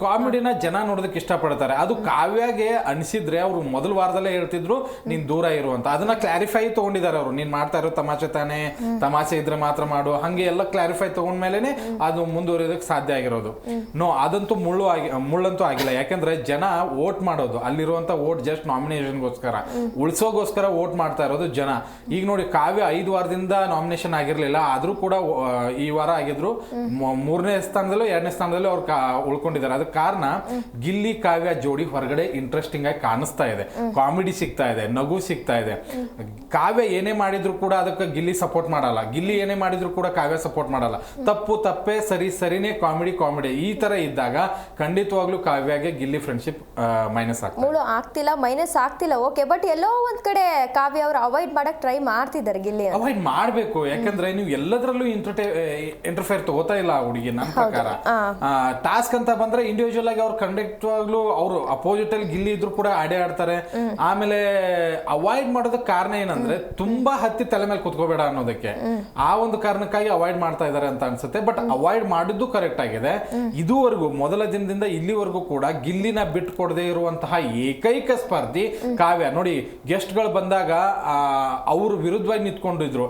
ಕಾಮಿಡಿನ ಜನ ನೋಡೋದಕ್ಕೆ ಇಷ್ಟ ಪಡ್ತಾರೆ. ಅದು ಕಾವ್ಯಗೆ ಅನಿಸಿದ್ರೆ ಅವ್ರು ಮೊದಲ ವಾರದಲ್ಲೇ ಹೇಳ್ತಿದ್ರು ನೀನ್ ದೂರ ಇರುವಂತ. ಅದನ್ನ ಕ್ಲಾರಿಫೈ ತಗೊಂಡಿದ್ದಾರೆ ಅವರು. ನೀನ್ ಮಾಡ್ತಾ ಇರೋ ತಮಾಷೆ ತಾನೇ, ತಮಾಷೆ ಇದ್ರೆ ಮಾತ್ರ ಮಾಡು, ಹಂಗೆ ಎಲ್ಲ ಕ್ಲಾರಿಫೈ ತಗೊಂಡ್ಮೇಲೆನೆ ಅದು ಮುಂದುವರಿಯೋದಕ್ಕೆ ಸಾಧ್ಯ ಆಗಿರೋದು. ಅದಂತೂ ಮುಳ್ಳಂತೂ ಆಗಿಲ್ಲ. ಯಾಕಂದ್ರೆ ಜನ ವೋಟ್ ಮಾಡೋದು, ಅಲ್ಲಿರುವಂತ ವೋಟ್ ಜಸ್ಟ್ ನಾಮಿನೇಷನ್ಗೋಸ್ಕರ, ಉಳಿಸೋಗೋಸ್ಕರ ವೋಟ್ ಮಾಡ್ತಾ ಇರೋದು ಜನ. ಈಗ ನೋಡಿ, ಕಾವ್ಯ 5 ವಾರದಿಂದ ನಾಮಿನೇಷನ್ ಆಗಿರ್ಲಿಲ್ಲ, ಆದ್ರೂ ಕೂಡ ಈ ವಾರ ಆಗಿದ್ರು 3ನೇ ಸ್ಥಾನದಲ್ಲೂ 2ನೇ ಸ್ಥಾನದಲ್ಲೂ ಅವ್ರು ಉಳ್ಕೊಂಡಿದ್ದಾರೆ. ಅದಕ್ಕೆ ಕಾರಣ ಗಿಲ್ಲಿ ಕಾವ್ಯ ಜೋಡಿ ಹೊರಗಡೆ ಇಂಟ್ರೆಸ್ಟಿಂಗ್ ಆಗಿ ಕಾಣಿಸ್ತಾ ಇದೆ, ಕಾಮಿಡಿ ಸಿಗ್ತಾ ಇದೆ, ನಗು ಸಿಗ್ತಾ ಇದೆ. ಕಾವ್ಯ ಏನೇ ಮಾಡಿದ್ರು ಕೂಡ ಅದಕ್ಕೆ ಗಿಲ್ಲಿ ಸಪೋರ್ಟ್ ಮಾಡಲ್ಲ, ಗಿಲ್ಲಿ ಏನೇ ಮಾಡಿದ್ರು ಕೂಡ ಕಾವ್ಯ ಸಪೋರ್ಟ್ ಮಾಡಲ್ಲ. ತಪ್ಪು ತಪ್ಪೇ, ಸರಿನೇ ಕಾಮಿಡಿ. ಈ ತರ ಇದ್ದಾಗ ಖಂಡಿತವಾಗ್ಲೂ ಕಾವ್ಯಗೆ ಗಿಲ್ಲಿ ಫ್ರೆಂಡ್ಶಿಪ್ ಮೈನಸ್ ಆಗ್ತಿಲ್ಲ. ಓಕೆ, ಬಟ್ ಎಲ್ಲೋ ಒಂದ್ ಕಡೆ ಕಾವ್ಯ ಅವರು ಅವಾಯ್ಡ್ ಮಾಡಕ್ ಟ್ರೈ ಮಾಡ್ತಿದ್ದಾರೆ. ಗಿಲ್ಲಿ ಅವಾಯ್ಡ್ ಮಾಡ್ಬೇಕು, ಯಾಕಂದ್ರೆ ನೀವು ಎಲ್ಲದರಲ್ಲೂ ಇಂಟರ್ಫೇರ್ ತಗೋತಾ ಇಲ್ಲ ಹುಡುಗಿ. ನನ್ನ ಪ್ರಕಾರ ಟಾಸ್ಕ್ ಅಂತ ಬಂದ್ರೆ ಇಂಡಿವಿಜುವಲ್ ಆಗಿ ಅವ್ರು ಖಂಡಿತವಾಗ್ಲೂ ಅವರು ಅಪೋಸಿಟ್ ಅಲ್ಲಿ ಗಿಲ್ಲಿ ಇದ್ರು ಕೂಡ ಆಡ್ತಾರೆ. ಆಮೇಲೆ ಅವಾಯ್ಡ್ ಮಾಡೋದಕ್ಕೆ ಕಾರಣ ಏನಂದ್ರೆ ತುಂಬಾ ಹತ್ತಿ ತಲೆ ಮೇಲೆ ಕುತ್ಕೋಬೇಡ ಅನ್ನೋದಕ್ಕೆ, ಆ ಒಂದು ಕಾರಣಕ್ಕಾಗಿ ಅವಾಯ್ಡ್ ಮಾಡ್ತಾ ಇದಾರೆ ಅಂತ ಅನ್ಸುತ್ತೆ. ಬಟ್ ಅವಾಯ್ಡ್ ಮಾಡಿದ್ದು ಕರೆಕ್ಟ್ ಆಗಿದೆ. ಇದುವರೆಗೂ ಮೊದಲ ದಿನದಿಂದ ಇಲ್ಲಿವರೆಗೂ ಕೂಡ ಗಿಲ್ಲಿನ ಬಿಟ್ಟು ಕೊಡದೇ ಇರುವಂತಹ ಏಕೈಕ ಸ್ಪರ್ಧಿ ಕಾವ್ಯ. ನೋಡಿ, ಗೆಸ್ಟ್ ಗಳು ಬಂದಾಗ ಅವ್ರ ವಿರುದ್ಧವಾಗಿ ನಿಂತ್ಕೊಂಡಿದ್ರು.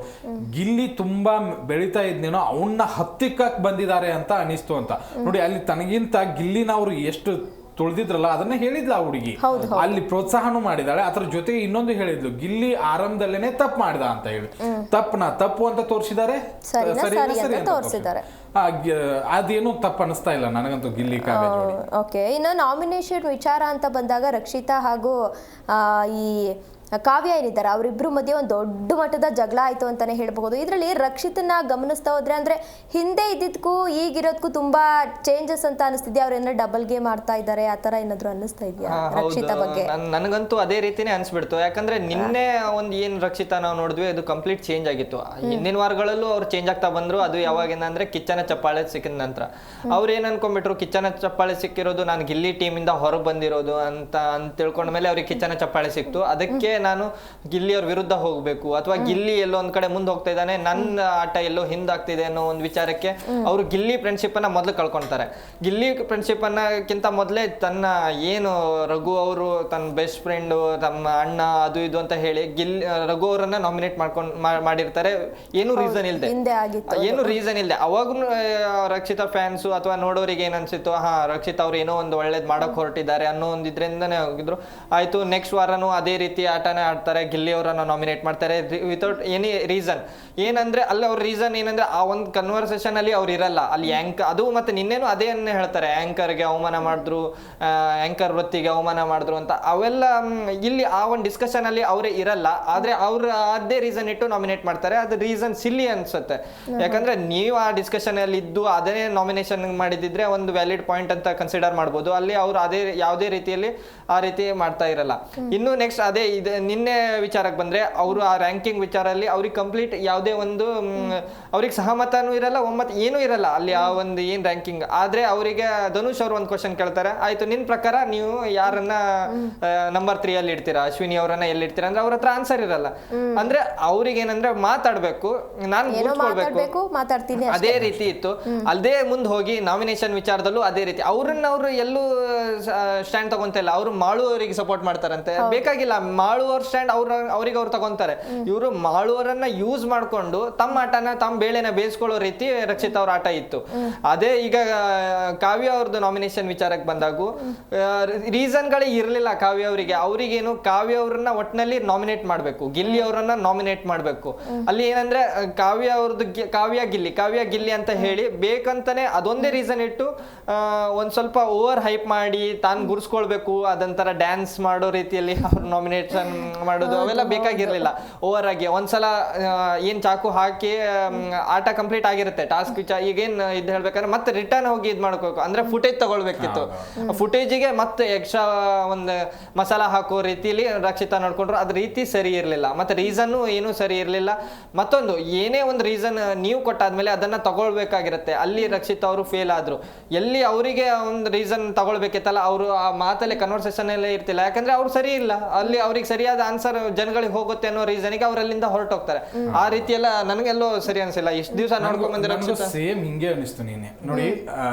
ಗಿಲ್ಲಿ ತುಂಬಾ ಬೆಳೀತಾ ಇದ್ನೇನೋ ಅವನ್ನ ಹತ್ತಿಕ್ಕಕ್ ಬಂದಿದ್ದಾರೆ ಅಂತ ಅನಿಸ್ತು ಅಂತ. ನೋಡಿ, ಅಲ್ಲಿ ತನಗಿಂತ ಗಿಲ್ಲಿನ ಅವ್ರು ಎಷ್ಟು ತುಳಿದಿದ್ರಲ್ಲ ಅದನ್ನ ಹೇಳಿದ್ಲ ಆ ಹುಡುಗಿ, ಅಲ್ಲಿ ಪ್ರೋತ್ಸಾಹನೂ ಮಾಡಿದಾಳೆ. ಅದ್ರ ಜೊತೆಗೆ ಇನ್ನೊಂದು ಹೇಳಿದ್ಲು, ಗಿಲ್ಲಿ ಆರಂಭದಲ್ಲೇನೆ ತಪ್ಪು ಮಾಡ್ದ ಅಂತ ಹೇಳಿ. ತಪ್ಪು ಅಂತ ತೋರಿಸಿದ್ದಾರೆ, ಸರಿ ಅಂತ ತೋರಿಸಿದ್ದಾರೆ. ಅದೇನು ತಪ್ಪು ಅನಿಸ್ತಾ ಇಲ್ಲ ನನಗಂತೂ ಗಿಲ್ಲಿ ಕಾವ್ಯ ಜೋಡಿ. ಓಕೆ, ಇನ್ನು ನಾಮಿನೇಷನ್ ವಿಚಾರ ಅಂತ ಬಂದಾಗ ರಕ್ಷಿತಾ ಹಾಗೂ ಈ ಕಾವ್ಯ ಏನಿದ್ದಾರೆ ಅವರಿಬ್ರು ಮಧ್ಯೆ ಒಂದು ದೊಡ್ಡ ಮಟ್ಟದ ಜಗಳ ಆಯ್ತು ಅಂತಾನೆ ಹೇಳ್ಬಹುದು. ಇದರಲ್ಲಿ ರಕ್ಷಿತನ ಗಮನಿಸ್ತಾ ಹೋದ್ರೆ ಅಂದ್ರೆ ಹಿಂದೆ ಇದ್ದಿದ್ಕು ಈಗಿರೋದಕ್ಕೂ ತುಂಬಾ ಚೇಂಜಸ್ ಅಂತ ಅನಿಸ್ತಿದ್ಯಾ? ಅವ್ರೇನಾದ್ರು ಡಬಲ್ ಗೇಮ್ ಆಡ್ತಾ ಇದ್ದಾರೆ ಆ ತರ ಏನಾದ್ರು ಅನ್ನಿಸ್ತಾ ಇದೆಯಾ ರಕ್ಷಿತಾ ಬಗ್ಗೆ? ನನಗಂತೂ ಅದೇ ರೀತಿನೇ ಅನ್ಸ್ಬಿಡ್ತು. ಯಾಕಂದ್ರೆ ನಿನ್ನೆ ಒಂದ್ ಏನ್ ರಕ್ಷಿತಾ ನಾವು ನೋಡಿದ್ವಿ ಅದು ಕಂಪ್ಲೀಟ್ ಚೇಂಜ್ ಆಗಿತ್ತು. ಹಿಂದಿನ ವಾರಗಳಲ್ಲೂ ಅವ್ರು ಚೇಂಜ್ ಆಗ್ತಾ ಬಂದ್ರು. ಅದು ಯಾವಾಗಿಂದ ಅಂದ್ರೆ ಕಿಚ್ಚನ ಚಪ್ಪಾಳೆ ಸಿಕ್ಕಿದ ನಂತರ ಅವ್ರು ಏನ್ ಅನ್ಕೊಂಡ್ಬಿಟ್ರು, ಕಿಚ್ಚನ ಚಪ್ಪಾಳೆ ಸಿಕ್ಕಿರೋದು ನಾನು ಗಿಲ್ಲಿ ಟೀಮ್ ಇಂದ ಹೊರಗೆ ಬಂದಿರೋದು ಅಂತ ತಿಳ್ಕೊಂಡ್ಮೇಲೆ ಅವ್ರಿಗೆ ಕಿಚ್ಚನ ಚಪ್ಪಾಳೆ ಸಿಕ್ತು. ಅದಕ್ಕೆ ನಾನು ಗಿಲ್ಲಿ ಅವ್ರ ವಿರುದ್ಧ ಹೋಗ್ಬೇಕು ಅಥವಾ ಗಿಲ್ಲಿ ಎಲ್ಲೋ ಒಂದ್ ಕಡೆ ಮುಂದೆ ಹೋಗ್ತಾ ಇದ್ದಾನೆ, ನನ್ನ ಆಟ ಎಲ್ಲೋ ಹಿಂದಾಗ್ತಿದೆ ಅನ್ನೋ ಒಂದು ವಿಚಾರಕ್ಕೆ ಅವರು ಗಿಲ್ಲಿ ಫ್ರೆಂಡ್ಶಿಪ್ ಅನ್ನ ಮೊದಲು ಕಳ್ಕೊಂತಾರೆ. ಗಿಲ್ಲಿ ಫ್ರೆಂಡ್ಶಿಪ್ ಅನ್ನಕ್ಕಿಂತ ಮೊದಲೇ ತನ್ನ ಏನು ರಘು ಅವರು ತನ್ನ ಬೆಸ್ಟ್ ಫ್ರೆಂಡ್ ತಮ್ಮ ಅಣ್ಣ ಅದು ಇದು ಅಂತ ಹೇಳಿ ರಘು ಅವರನ್ನ ನಾಮಿನೇಟ್ ಮಾಡಿರ್ತಾರೆ. ಏನು ರೀಸನ್ ಇಲ್ದೆ ಅವಾಗೂ ರಕ್ಷಿತಾ ಫ್ಯಾನ್ಸು ಅಥವಾ ನೋಡೋರಿಗೆ ಏನ್ ಅನ್ಸಿತ್ತು, ರಕ್ಷಿತಾ ಅವ್ರು ಏನೋ ಒಂದು ಒಳ್ಳೇದ್ ಮಾಡಕ್ ಹೊರಟಿದ್ದಾರೆ ಅನ್ನೋ ಒಂದ್ ಇದ್ರಿಂದಾನೇ ಹೋಗಿದ್ರು. ಆಯ್ತು, ನೆಕ್ಸ್ಟ್ ವಾರನೂ ಅದೇ ರೀತಿ ಆಟ ಆಟನೇ ಆಡ್ತಾರೆ, ಗಿಲ್ಲಿ ಅವರನ್ನ ನಾಮಿನೇಟ್ ಮಾಡ್ತಾರೆ ವಿತೌಟ್ ಎನಿ ರೀಸನ್. ಏನಂದ್ರೆ ಅಲ್ಲಿ ಅವ್ರ ರೀಸನ್ ಏನಂದ್ರೆ ಆ ಒಂದು ಕನ್ವರ್ಸೇಷನ್ ಅಲ್ಲಿ ಅವ್ರು ಇರಲ್ಲ ಅಲ್ಲಿ. ಅದು ಮತ್ತೆ ನಿನ್ನೆನು ಅದೇ ಹೇಳ್ತಾರೆ, ಆಂಕರ್ಗೆ ಅವಮಾನ ಮಾಡಿದ್ರು, ಆಂಕರ್ ವೃತ್ತಿಗೆ ಅವಮಾನ ಮಾಡಿದ್ರು ಅಂತ. ಅವೆಲ್ಲ ಇಲ್ಲಿ ಆ ಒಂದು ಡಿಸ್ಕಷನ್ ಅಲ್ಲಿ ಅವರೇ ಇರಲ್ಲ. ಆದ್ರೆ ಅವ್ರ ಅದೇ ರೀಸನ್ ಇಟ್ಟು ನಾಮಿನೇಟ್ ಮಾಡ್ತಾರೆ. ಅದು ರೀಸನ್ ಸಿಲ್ಲಿ ಅನ್ಸುತ್ತೆ. ಯಾಕಂದ್ರೆ ನೀವು ಆ ಡಿಸ್ಕಷನ್ ಅಲ್ಲಿ ಇದ್ದು ಅದೇ ನಾಮಿನೇಷನ್ ಮಾಡಿದಿದ್ರೆ ಒಂದು ವ್ಯಾಲಿಡ್ ಪಾಯಿಂಟ್ ಅಂತ ಕನ್ಸಿಡರ್ ಮಾಡ್ಬೋದು. ಅಲ್ಲಿ ಅವ್ರು ಅದೇ ಯಾವುದೇ ರೀತಿಯಲ್ಲಿ ಆ ರೀತಿ ಮಾಡ್ತಾ ಇರಲ್ಲ. ಇನ್ನು ನೆಕ್ಸ್ಟ್ ಅದೇ ನಿನ್ನೆ ವಿಚಾರಕ್ಕೆ ಬಂದ್ರೆ, ಅವರು ಆ ರ್ಯಾಂಕಿಂಗ್ ವಿಚಾರಲ್ಲಿ ಅವ್ರಿಗೆ ಕಂಪ್ಲೀಟ್ ಯಾವುದೇ ಒಂದು ಅವ್ರಿಗೆ ಸಹಮತನೂ ಇರಲ್ಲ, ಒಮ್ಮತ ಏನೂ ಇರಲ್ಲ ಅಲ್ಲಿ ಆ ಒಂದು ಏನ್ ರ್ಯಾಂಕಿಂಗ್. ಆದ್ರೆ ಅವರಿಗೆ ಧನುಷ್ ಅವ್ರು ಒಂದು ಕ್ವಶನ್ ಕೇಳ್ತಾರೆ, ಆಯ್ತು ನಿನ್ ಪ್ರಕಾರ ನೀವು ಯಾರನ್ನ ನಂಬರ್ 3 ಅಲ್ಲಿ ಇಡ್ತೀರಾ, ಅಶ್ವಿನಿ ಅವರನ್ನ ಎಲ್ಲಿ ಇಡ್ತೀರಾ ಅಂದ್ರೆ ಅವ್ರ ಹತ್ರ ಆನ್ಸರ್ ಇರಲ್ಲ. ಅಂದ್ರೆ ಅವ್ರಿಗೆ ಏನಂದ್ರೆ ಮಾತಾಡ್ಬೇಕು, ನಾನು ಕೂತ್ಕೊಳ್ಬೇಕು, ಮಾತಾಡ್ತೀನಿ ಅದೇ ರೀತಿ ಇತ್ತು. ಅಲ್ಲದೆ ಮುಂದೆ ಹೋಗಿ ನಾಮಿನೇಷನ್ ವಿಚಾರದಲ್ಲೂ ಅದೇ ರೀತಿ ಅವ್ರನ್ನ ಅವ್ರು ಎಲ್ಲೂ ಸ್ಟ್ಯಾಂಡ್ ತಗೊಂತ ಇಲ್ಲ. ಅವ್ರು ಮಾಳು ಅವರಿಗೆ ಸಪೋರ್ಟ್ ಮಾಡ್ತಾರಂತೆ, ಬೇಕಾಗಿಲ್ಲ ಮಾಳು ಅವ್ರ ಸ್ಟ್ಯಾಂಡ್ ಅವ್ರಿಗೆ ಅವ್ರು ತಗೊಂತಾರೆ. ಇವರು ಮಾಳುವರನ್ನ ಯೂಸ್ ಮಾಡ್ಕೊಂಡು ತಮ್ಮ ಆಟನ ತಮ್ಮ ಬೇಳೆನ ಬೇಯಿಸ್ಕೊಳ್ಳೋ ರೀತಿ ರಕ್ಷಿತ್ ಅವ್ರ ಆಟ ಇತ್ತು. ಅದೇ ಈಗ ಕಾವ್ಯ ಅವ್ರದ್ದು ನಾಮಿನೇಷನ್ ವಿಚಾರಕ್ಕೆ ಬಂದಾಗೂ ರೀಸನ್ಗಳೇ ಇರಲಿಲ್ಲ ಕಾವ್ಯ ಅವರಿಗೆ. ಅವ್ರಿಗೇನು ಕಾವ್ಯ ಅವ್ರನ್ನ ಒಟ್ಟಿನಲ್ಲಿ ನಾಮಿನೇಟ್ ಮಾಡ್ಬೇಕು, ಗಿಲ್ಲಿ ಅವರನ್ನ ನಾಮಿನೇಟ್ ಮಾಡ್ಬೇಕು. ಅಲ್ಲಿ ಏನಂದ್ರೆ ಕಾವ್ಯ ಅವ್ರದ್ದು ಕಾವ್ಯ ಗಿಲ್ಲಿ ಅಂತ ಹೇಳಿ ಬೇಕಂತಾನೆ ಅದೊಂದೇ ರೀಸನ್ ಇಟ್ಟು ಒಂದ್ ಸ್ವಲ್ಪ ಓವರ್ ಹೈಪ್ ಮಾಡಿ ತಾನು ಗುರ್ಸ್ಕೊಳ್ಬೇಕು, ಅದಂತರ ಡ್ಯಾನ್ಸ್ ಮಾಡೋ ರೀತಿಯಲ್ಲಿ ಅವ್ರು ನಾಮಿನೇಷನ್ ಮಾಡೋದು ಅವೆಲ್ಲ ಬೇಕಾಗಿರ್ಲಿಲ್ಲ. ಓವರ್ ಆಗಿ ಒಂದ್ಸಲ ಏನ್ ಚಾಕು ಹಾಕಿ ಆಟ ಕಂಪ್ಲೀಟ್ ಆಗಿರುತ್ತೆ, ಟಾಸ್ಕ್ ಈಗೇನ್ ಇದ್ ಹೇಳ್ಬೇಕಂದ್ರೆ ಮತ್ತೆ ರಿಟರ್ನ್ ಹೋಗಿ ಇದ್ ಮಾಡ್ಕೋಬೇಕು. ಅಂದ್ರೆ ಫುಟೇಜ್ ತಗೊಳ್ಬೇಕಿತ್ತು, ಫುಟೇಜಿಗೆ ಮತ್ತೆ ಎಕ್ಸ್ಟ್ರಾ ಒಂದು ಮಸಾಲ ಹಾಕೋ ರೀತಿಯಲ್ಲಿ ರಕ್ಷಿತಾ ನೋಡ್ಕೊಂಡ್ರು. ಅದ್ ರೀತಿ ಸರಿ ಇರ್ಲಿಲ್ಲ, ಮತ್ತೆ ರೀಸನ್ ಏನು ಸರಿ ಇರ್ಲಿಲ್ಲ. ಮತ್ತೊಂದು ಏನೇ ಒಂದು ರೀಸನ್ ನೀವು ಕೊಟ್ಟಾದ್ಮೇಲೆ ಅದನ್ನ ತಗೊಳ್ಬೇಕಾಗಿರುತ್ತೆ. ಅಲ್ಲಿ ರಕ್ಷಿತ್ ಅವರು ಫೇಲ್ ಆದ್ರು. ಎಲ್ಲಿ ಅವರಿಗೆ ಒಂದು ರೀಸನ್ ತಗೊಳ್ಬೇಕಿತ್ತಲ್ಲ, ಅವರು ಆ ಮಾತಲ್ಲಿ ಕನ್ವರ್ಸೇಷನ್ ಎಲ್ಲ ಇರ್ತಿಲ್ಲ. ಯಾಕಂದ್ರೆ ಅವ್ರು ಸರಿ ಇಲ್ಲ, ಅಲ್ಲಿ ಅವ್ರಿಗೆ ಸರಿಯಾದ ಆನ್ಸರ್ ಜನಗಳಿಗೆ ಹೋಗುತ್ತೆ ಅನ್ನೋ ರೀಸನ್ಗೆ ಅವ್ರಲ್ಲಿಂದ ಹೊರಟೋಗ್ತಾರೆ. ಆ ರೀತಿ ಎಲ್ಲ ನನಗೆಲ್ಲೋ ಸರಿ ಅನ್ಸಿಲ್ಲ. ಇಷ್ಟು ದಿವಸ ನೋಡ್ಕೊಂಡ್ ಬಂದಿರೋ ಸೇಮ್ ಹಿಂಗೆ ಅನಿಸ್ತು. ನೀನೆ ನೋಡಿ,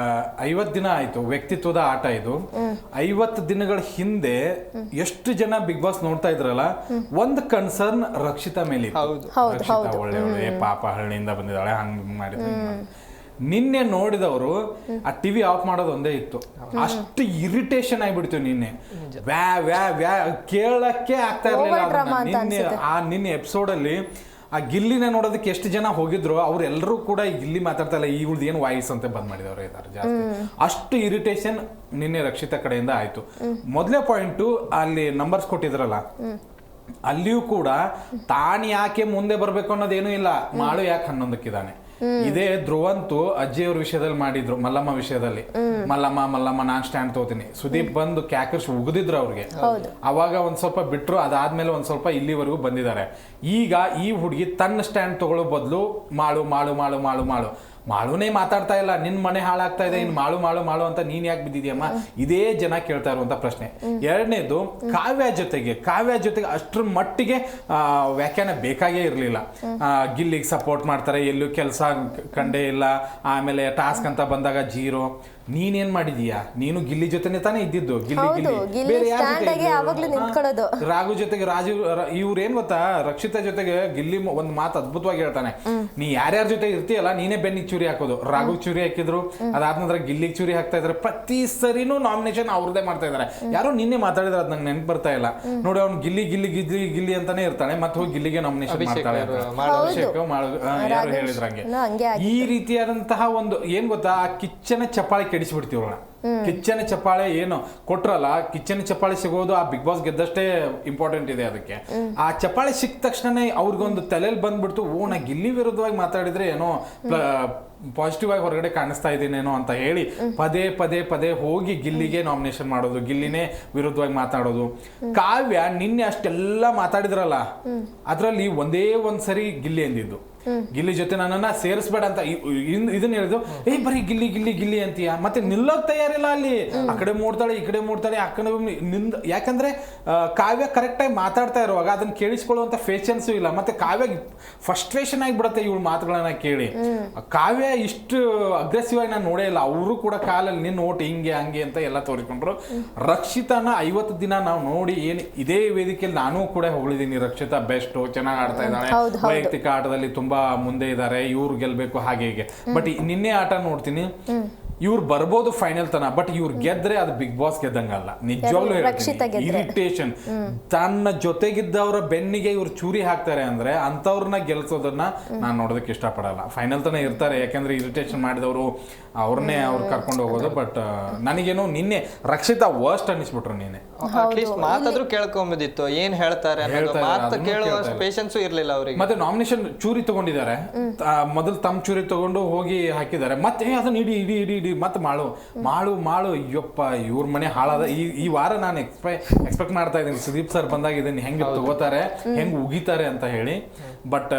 50 ದಿನ ಆಯ್ತು ವ್ಯಕ್ತಿತ್ವದ ಆಟ ಇದು. 50 ದಿನಗಳ ಹಿಂದೆ ಎಷ್ಟು ಜನ ಬಿಗ್ ಬಾಸ್ ನೋಡ್ತಾ ಇದ್ರಲ್ಲ, ಒಂದು ಕನ್ಸರ್ನ್ ರಕ್ಷಿತಾ ಮೇಲೆ, ಒಳ್ಳೆ ಪಾಪ ಹಳ್ಳಿಯಿಂದ ಬಂದಿದ್ದಾಳೆ, ಹಂಗ್ ಮಾಡಿದ್ರೆ. ನಿನ್ನೆ ನೋಡಿದವರು ಆ ಟಿವಿ ಆಫ್ ಮಾಡೋದು ಒಂದೇ ಇತ್ತು. ಅಷ್ಟು ಇರಿಟೇಷನ್ ಆಗ್ಬಿಡ್ತು ನಿನ್ನೆ. ವ್ಯಾ ವ್ಯಾ ವ್ಯಾ ಕೇಳಕ್ಕೆ ಆಗ್ತಾ ಇರ್ಲಿಲ್ಲ. ನಿನ್ನೆ ಎಪಿಸೋಡ್ ಅಲ್ಲಿ ಆ ಗಿಲ್ಲಿನ ನೋಡೋದಕ್ಕೆ ಎಷ್ಟು ಜನ ಹೋಗಿದ್ರು, ಅವ್ರೆಲ್ಲರೂ ಕೂಡ ಈ ಗಿಲ್ಲಿ ಮಾತಾಡ್ತಾ ಇಲ್ಲ, ಈಗಳ್ದು ಏನು ವಾಯ್ಸ್ ಅಂತ ಬಂದ್ ಮಾಡಿದವ್ರು ಇದ್ದಾರೆ ಜಾಸ್ತಿ. ಅಷ್ಟು ಇರಿಟೇಷನ್ ನಿನ್ನೆ ರಕ್ಷಿತಾ ಕಡೆಯಿಂದ ಆಯ್ತು. ಮೊದಲೇ ಪಾಯಿಂಟು ಅಲ್ಲಿ ನಂಬರ್ಸ್ ಕೊಟ್ಟಿದ್ರಲ್ಲ, ಅಲ್ಲಿಯೂ ಕೂಡ ತಾನು ಯಾಕೆ ಮುಂದೆ ಬರ್ಬೇಕು ಅನ್ನೋದೇನೂ ಇಲ್ಲ, ಮಾಡು ಯಾಕೆ 11ಕ್ಕಿದ್ದಾನೆ. ಇದೇ ಧ್ರುವಂತು ಅಜ್ಜಿಯವ್ರ ವಿಷಯದಲ್ಲಿ ಮಾಡಿದ್ರು, ಮಲ್ಲಮ್ಮ ವಿಷಯದಲ್ಲಿ. ಮಲ್ಲಮ್ಮ ನಾನ್ ಸ್ಟ್ಯಾಂಡ್ ತಗೋತೀನಿ, ಸುದೀಪ್ ಬಂದು ಕ್ಯಾಕರ್ಸ್ ಉಗಿದಿದ್ರು ಅವ್ರಿಗೆ. ಅವಾಗ ಒಂದ್ ಸ್ವಲ್ಪ ಬಿಟ್ರು, ಅದಾದ್ಮೇಲೆ ಒಂದ್ ಸ್ವಲ್ಪ ಇಲ್ಲಿವರೆಗೂ ಬಂದಿದ್ದಾರೆ. ಈಗ ಈ ಹುಡುಗಿ ತನ್ನ ಸ್ಟ್ಯಾಂಡ್ ತಗೊಳ್ಳೋ ಬದಲು ಮಾಳುನೇ ಮಾತಾಡ್ತಾ ಇಲ್ಲ, ನಿನ್ ಮನೆ ಹಾಳಾಗ್ತಾ ಇದೆ, ಇನ್ ಮಾಳು ಅಂತ ನೀನ್ ಯಾಕೆ ಬಿದ್ದಿದ್ಯಮ್ಮ, ಇದೇ ಜನ ಕೇಳ್ತಾ ಇರುವಂತ ಪ್ರಶ್ನೆ. ಎರಡನೇದು, ಕಾವ್ಯ ಜೊತೆಗೆ ಅಷ್ಟ್ರ ಮಟ್ಟಿಗೆ ವ್ಯಾಖ್ಯಾನ ಬೇಕಾಗೇ ಇರ್ಲಿಲ್ಲ. ಗಿಲ್ಲಿಗೆ ಸಪೋರ್ಟ್ ಮಾಡ್ತಾರೆ, ಎಲ್ಲೂ ಕೆಲಸ ಕಂಡೇ ಇಲ್ಲ, ಆಮೇಲೆ ಟಾಸ್ಕ್ ಅಂತ ಬಂದಾಗ 0. ನೀನೇನ್ ಮಾಡಿದೀಯಾ, ನೀನು ಗಿಲ್ಲಿ ಜೊತೆನೆ ತಾನೇ ಇದ್ದಿದ್ದು, ರಾಘು ಜೊತೆಗೆ ಇವ್ರೇನ್ ಗೊತ್ತಾ, ರಕ್ಷಿತಾ ಜೊತೆಗೆ ಗಿಲ್ಲಿ ಒಂದ್ ಮಾತು ಅದ್ಭುತವಾಗಿ ಹೇಳ್ತಾನೆ, ನೀ ಯಾರ್ಯಾರ ಜೊತೆ ಇರ್ತೀಯಲ್ಲ ನೀನೇ ಬೆನ್ನಿಗೆ ಚೂರಿ ಹಾಕೋದು. ರಾಘು ಚೂರಿ ಹಾಕಿದ್ರು, ಅದಾದ ನಂತರ ಗಿಲ್ಲಿಗೆ ಚೂರಿ ಹಾಕ್ತಾ ಇದಾರೆ. ಪ್ರತಿ ಸರಿನೂ ನಾಮಿನೇಷನ್ ಅವ್ರದೇ ಮಾಡ್ತಾ ಇದಾರೆ. ಯಾರೋ ನಿನ್ನೆ ಮಾತಾಡಿದ್ರೆ ಅದ್ ನಂಗೆ ನೆನ್ಪು ಬರ್ತಾ ಇಲ್ಲ ನೋಡಿ. ಅವ್ನು ಗಿಲ್ಲಿ ಅಂತಾನೆ ಇರ್ತಾನೆ, ಮತ್ತೆ ಹೋಗಿ ಗಿಲ್ಲಿಗೆ ನಾಮಿನೇಷನ್ ಮಾಡ್ತಾಳೆ. ಯಾರು ಹೇಳಿದ್ರಂಗೆ. ಈ ರೀತಿಯಾದಂತಹ ಒಂದು ಏನ್ ಗೊತ್ತಾ, ಆ ಕಿಚ್ಚನ ಚಪ್ಪಾಳೆ ಕೆಡಿಸ್ಬಿಡ್ತೀವ್ರಣ. ಕಿಚ್ಚನ ಚಪ್ಪಾಳೆ ಏನು ಕೊಟ್ರಲ್ಲ, ಕಿಚ್ಚನ ಚಪ್ಪಾಳೆ ಸಿಗೋದು ಆ ಬಿಗ್ ಬಾಸ್ ಗೆದ್ದಷ್ಟೇ ಇಂಪಾರ್ಟೆಂಟ್ ಇದೆ. ಅದಕ್ಕೆ ಆ ಚಪ್ಪಾಳೆ ಸಿಕ್ಕ ತಕ್ಷಣ ಅವ್ರಿಗೊಂದು ತಲೆಯಲ್ಲಿ ಬಂದ್ಬಿಡ್ತು, ನಾ ಗಿಲ್ಲಿ ವಿರುದ್ಧವಾಗಿ ಮಾತಾಡಿದ್ರೆ ಏನೋ ಪಾಸಿಟಿವ್ ಆಗಿ ಹೊರಗಡೆ ಕಾಣಿಸ್ತಾ ಇದ್ದೀನೇನೋ ಅಂತ ಹೇಳಿ ಪದೇ ಹೋಗಿ ಗಿಲ್ಲಿಗೆ ನಾಮಿನೇಷನ್ ಮಾಡೋದು, ಗಿಲ್ಲಿನೇ ವಿರುದ್ಧವಾಗಿ ಮಾತಾಡೋದು. ಕಾವ್ಯ ನಿನ್ನೆ ಅಷ್ಟೆಲ್ಲ ಮಾತಾಡಿದ್ರಲ್ಲ, ಅದ್ರಲ್ಲಿ ಒಂದೇ ಒಂದ್ಸರಿ ಗಿಲ್ಲಿ ಅಂದಿದ್ದು, ಗಿಲ್ಲಿ ಜೊತೆ ನನ್ನನ್ನ ಸೇರಿಸ್ಬೇಡ ಅಂತ ಇದನ್ನ ಹೇಳಿದ್ರು. ಬರೀ ಗಿಲ್ಲಿ ಅಂತೀಯ, ಮತ್ತೆ ನಿಲ್ಲೋಕ್ ತಯಾರಿಲ್ಲ ಅಲ್ಲಿ. ಆ ಕಡೆ ಮೂಡ್ತಾಳೆ, ಈ ಕಡೆ ಮೂಡ್ತಾಳೆ, ಆ ಕಡೆ ಯಾಕಂದ್ರೆ ಕಾವ್ಯ ಕರೆಕ್ಟ್ ಆಗಿ ಮಾತಾಡ್ತಾ ಇರುವಾಗ ಅದನ್ನ ಕೇಳಿಸ್ಕೊಳ್ಳುವಂತ ಪೇಷನ್ಸು ಇಲ್ಲ. ಮತ್ತೆ ಕಾವ್ಯ ಫ್ರಸ್ಟ್ರೇಷನ್ ಆಗಿಬಿಡುತ್ತೆ ಇವಳು ಮಾತುಗಳನ್ನ ಕೇಳಿ. ಕಾವ್ಯ ಇಷ್ಟು ಅಗ್ರೆಸಿವ್ ಆಗಿ ನಾನು ನೋಡೇ ಇಲ್ಲ. ಅವರು ಕೂಡ ಕಾಲಲ್ಲಿ ನಿನ್ನ ಓಟ್ ಹಿಂಗೆ ಹಂಗೆ ಅಂತ ಎಲ್ಲ ತೋರಿಸ್ಕೊಂಡ್ರು. ರಕ್ಷಿತಾನ 50 ದಿನ ನಾವು ನೋಡಿ ಇದೇ ವೇದಿಕೆಯಲ್ಲಿ ನಾನು ಕೂಡ ಹೊಗಳಿದ್ದೀನಿ, ರಕ್ಷಿತಾ ಬೆಸ್ಟ್, ಚೆನ್ನಾಗಿ ಆಡ್ತಾ ಇದ್ದಾಳೆ, ವೈಯಕ್ತಿಕ ಆಟದಲ್ಲಿ ತುಂಬಾ ಮುಂದೆ ಇದ್ದಾರೆ, ಇವ್ರು ಗೆಲ್ಬೇಕು ಹಾಗೆ ಹೀಗೆ. ಬಟ್ ನಿನ್ನೆ ಆಟ ನೋಡ್ತೀನಿ, ಇವ್ರು ಬರ್ಬೋದು ಫೈನಲ್ ತನ, ಬಟ್ ಇವ್ರು ಗೆದ್ರೆ ಅದು ಬಿಗ್ ಬಾಸ್ ಗೆದ್ದಂಗಲ್ಲ. ನಿಜವಾಗ್ಲೂ ರಕ್ಷಿತಾ ಗೆದ್ರೆ. ಇರಿಟೇಷನ್. ತನ್ನ ಜೊತೆಗಿದ್ದವರ ಬೆನ್ನಿಗೆ ಇವ್ರು ಚೂರಿ ಹಾಕ್ತಾರೆ ಅಂದ್ರೆ ಅಂತವ್ರನ್ನ ಗೆಲ್ಸೋದನ್ನ ನಾನು ನೋಡೋದಕ್ಕೆ ಇಷ್ಟಪಡಲ್ಲ. ಫೈನಲ್ ತನ ಇರ್ತಾರೆ, ಯಾಕಂದ್ರೆ ಇರಿಟೇಷನ್ ಮಾಡಿದವರು ಅವ್ರನ್ನೇ ಅವ್ರು ಕರ್ಕೊಂಡು ಹೋಗೋದು. ಬಟ್ ನನಗೇನೋ ನಿನ್ನೆ ರಕ್ಷಿತಾ ವರ್ಸ್ಟ್ ಅನಿಸ್ಬಿಟ್ರು. ನೀನೆ ಅಟ್ಲೀಸ್ಟ್ ಮಾತಾದ್ರೂ ಕೇಳ್ಕೊಂಬೋದಿತ್ತು, ಏನ್ ಹೇಳ್ತಾರೆ ಮಾತು ಕೇಳುವ ಪೇಷನ್ಸ್ ಇರ್ಲಿಲ್ಲ ಅವ್ರಿಗೆ. ಮತ್ತೆ ನಾಮಿನೇಷನ್ ಚೂರಿ ತಗೊಂಡಿದ್ದಾರೆ, ಮೊದಲು ತಮ್ಮ ಚೂರಿ ತಗೊಂಡು ಹೋಗಿ ಹಾಕಿದ್ದಾರೆ, ಮತ್ತೆ ಅದನ್ನ ಇಡಿ ಇಡಿ ಇಡಿ ಇಡಿ ಮತ್ತೆ ಮಾಳು ಮಾಳು ಮಾಳು. ಅಯ್ಯಪ್ಪ, ಇವ್ರ ಮನೆ ಹಾಳಾದ. ಈ ವಾರ ನಾನು ಎಕ್ಸ್ಪೆಕ್ಟ್ ಮಾಡ್ತಾ ಇದ್ದೀನಿ ಸುದೀಪ್ ಸರ್ ಬಂದಾಗ ಇದನ್ನ ಹೆಂಗ್ ತಗೋತಾರೆ, ಹೆಂಗ್ ಉಗಿತಾರೆ ಅಂತ ಹೇಳಿ. ಬಟ್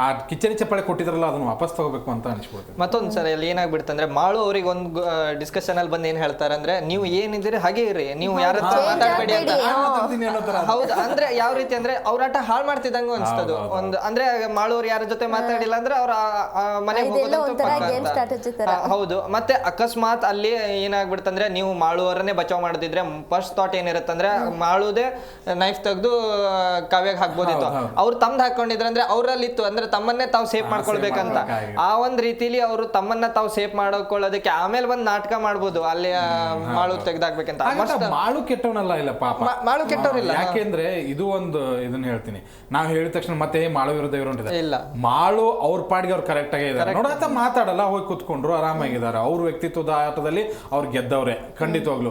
ಆ ಕಿಚಡಿ ಚಪ್ಪಾಳೆ ಕೊಟ್ಟಿದ್ರಲ್ಲ ಅದನ್ನ ವಾಪಸ್ ತಗೋಬೇಕು ಅಂತ ಅನ್ಸ್ಕೊಳ್ತೀನಿ. ಮತ್ತೊಂದ್ಸರಿ ಅಲ್ಲಿ ಏನಾಗ್ಬಿಡುತ್ತಂದ್ರೆ ಮಾಳು ಅವ್ರಿಗೆ ಒಂದು ಡಿಸ್ಕಷನ್ ಅಲ್ಲಿ ಬಂದು ಏನ್ ಹೇಳ್ತಾರೆ ಅಂದ್ರೆ, ನೀವು ಏನಿದ್ದೀರಿ ಹಾಗೆ ಇರಿ, ನೀವು ಯಾರ ಹತ್ರ ಮಾತಾಡ್ಬೇಡಿ ಅಂತ. ಹೌದು, ಅಂದ್ರೆ ಯಾವ ರೀತಿ ಅಂದ್ರೆ ಅವ್ರ ಆಟ ಹಾಳು ಮಾಡ್ತಿದ್ದಂಗ ಅನ್ಸ್ತದು. ಒಂದು ಅಂದ್ರೆ ಮಾಳು ಅವ್ರು ಯಾರ ಜೊತೆ ಮಾತಾಡಿಲ್ಲ ಅಂದ್ರೆ ಅವ್ರ ಮನೆಗೆ ಹೋಗೋದಂತೂ ಪಕ್ಕ ಅಂತ. ಹೌದು. ಮತ್ತೆ ಅಕಸ್ಮಾತ್ ಅಲ್ಲಿ ಏನಾಗ್ಬಿಡ್ತಂದ್ರೆ ನೀವು ಮಾಳುವರನ್ನೇ ಬಚಾವ್ ಮಾಡದಿದ್ರೆ ಫಸ್ಟ್ ಥಾಟ್ ಏನಿರುತ್ತಂದ್ರೆ ಮಾಳುದೇ ನೈಫ್ ತೆಗೆದು ಕಾವ್ಯಾಗ ಹಾಕ್ಬೋದಿತ್ತು. ಅವ್ರು ತಮ್ದು ಹಾಕೊಂಡಿದ್ರೆ ಅಂದ್ರೆ ಅವ್ರಲ್ಲಿ ಇತ್ತು ಅಂದ್ರೆ ತಮ್ಮನ್ನೇ ತಾವು ಸೇಫ್ ಮಾಡ್ಕೊಳ್ಬೇಕಂತ. ಆ ಒಂದ್ ರೀತಿಲಿ ಅವರು ತಮ್ಮನ್ನ ತಾವು ಸೇಫ್ ಮಾಡ್ಕೊಳ್ಳೋದಕ್ಕೆ ಆಮೇಲೆ ಬಂದ್ ನಾಟಕ ಮಾಡ್ಬೋದು ಅಲ್ಲಿ ಮಾಳು ತೆಗ್ದಾಕ್ಬೇಕಂತ. ಮಾಳು ಕೆಟ್ಟವನಲ್ಲ, ಇಲ್ಲ ಪಾಪ ಮಾಳು ಕೆಟ್ಟವ್ರಿಲ್ಲ. ಯಾಕೆಂದ್ರೆ ಇದು ಒಂದು ಇದನ್ನ ಹೇಳ್ತೀನಿ, ನಾವ್ ಹೇಳಿದ ತಕ್ಷಣ ಮತ್ತೆ ಮಾಳು ವಿರುದ್ಧ ಇವರು ಇಲ್ಲ. ಮಾಳು ಅವ್ರ ಪಾಡಿಗೆ ಅವ್ರು ಕರೆಕ್ಟ್ ಆಗಿ ಇದ್ದಾರೆ, ನೋಡತ್ತ ಮಾತಾಡಲ್ಲ, ಹೋಗಿ ಕುತ್ಕೊಂಡ್ರು ಆರಾಮಾಗಿದ್ದಾರೆ. ಅವ್ರ ವ್ಯಕ್ತಿತ್ವದ ಆಟದಲ್ಲಿ ಅವ್ರು ಗೆದ್ದವ್ರೆ ಖಂಡಿತವಾಗ್ಲು.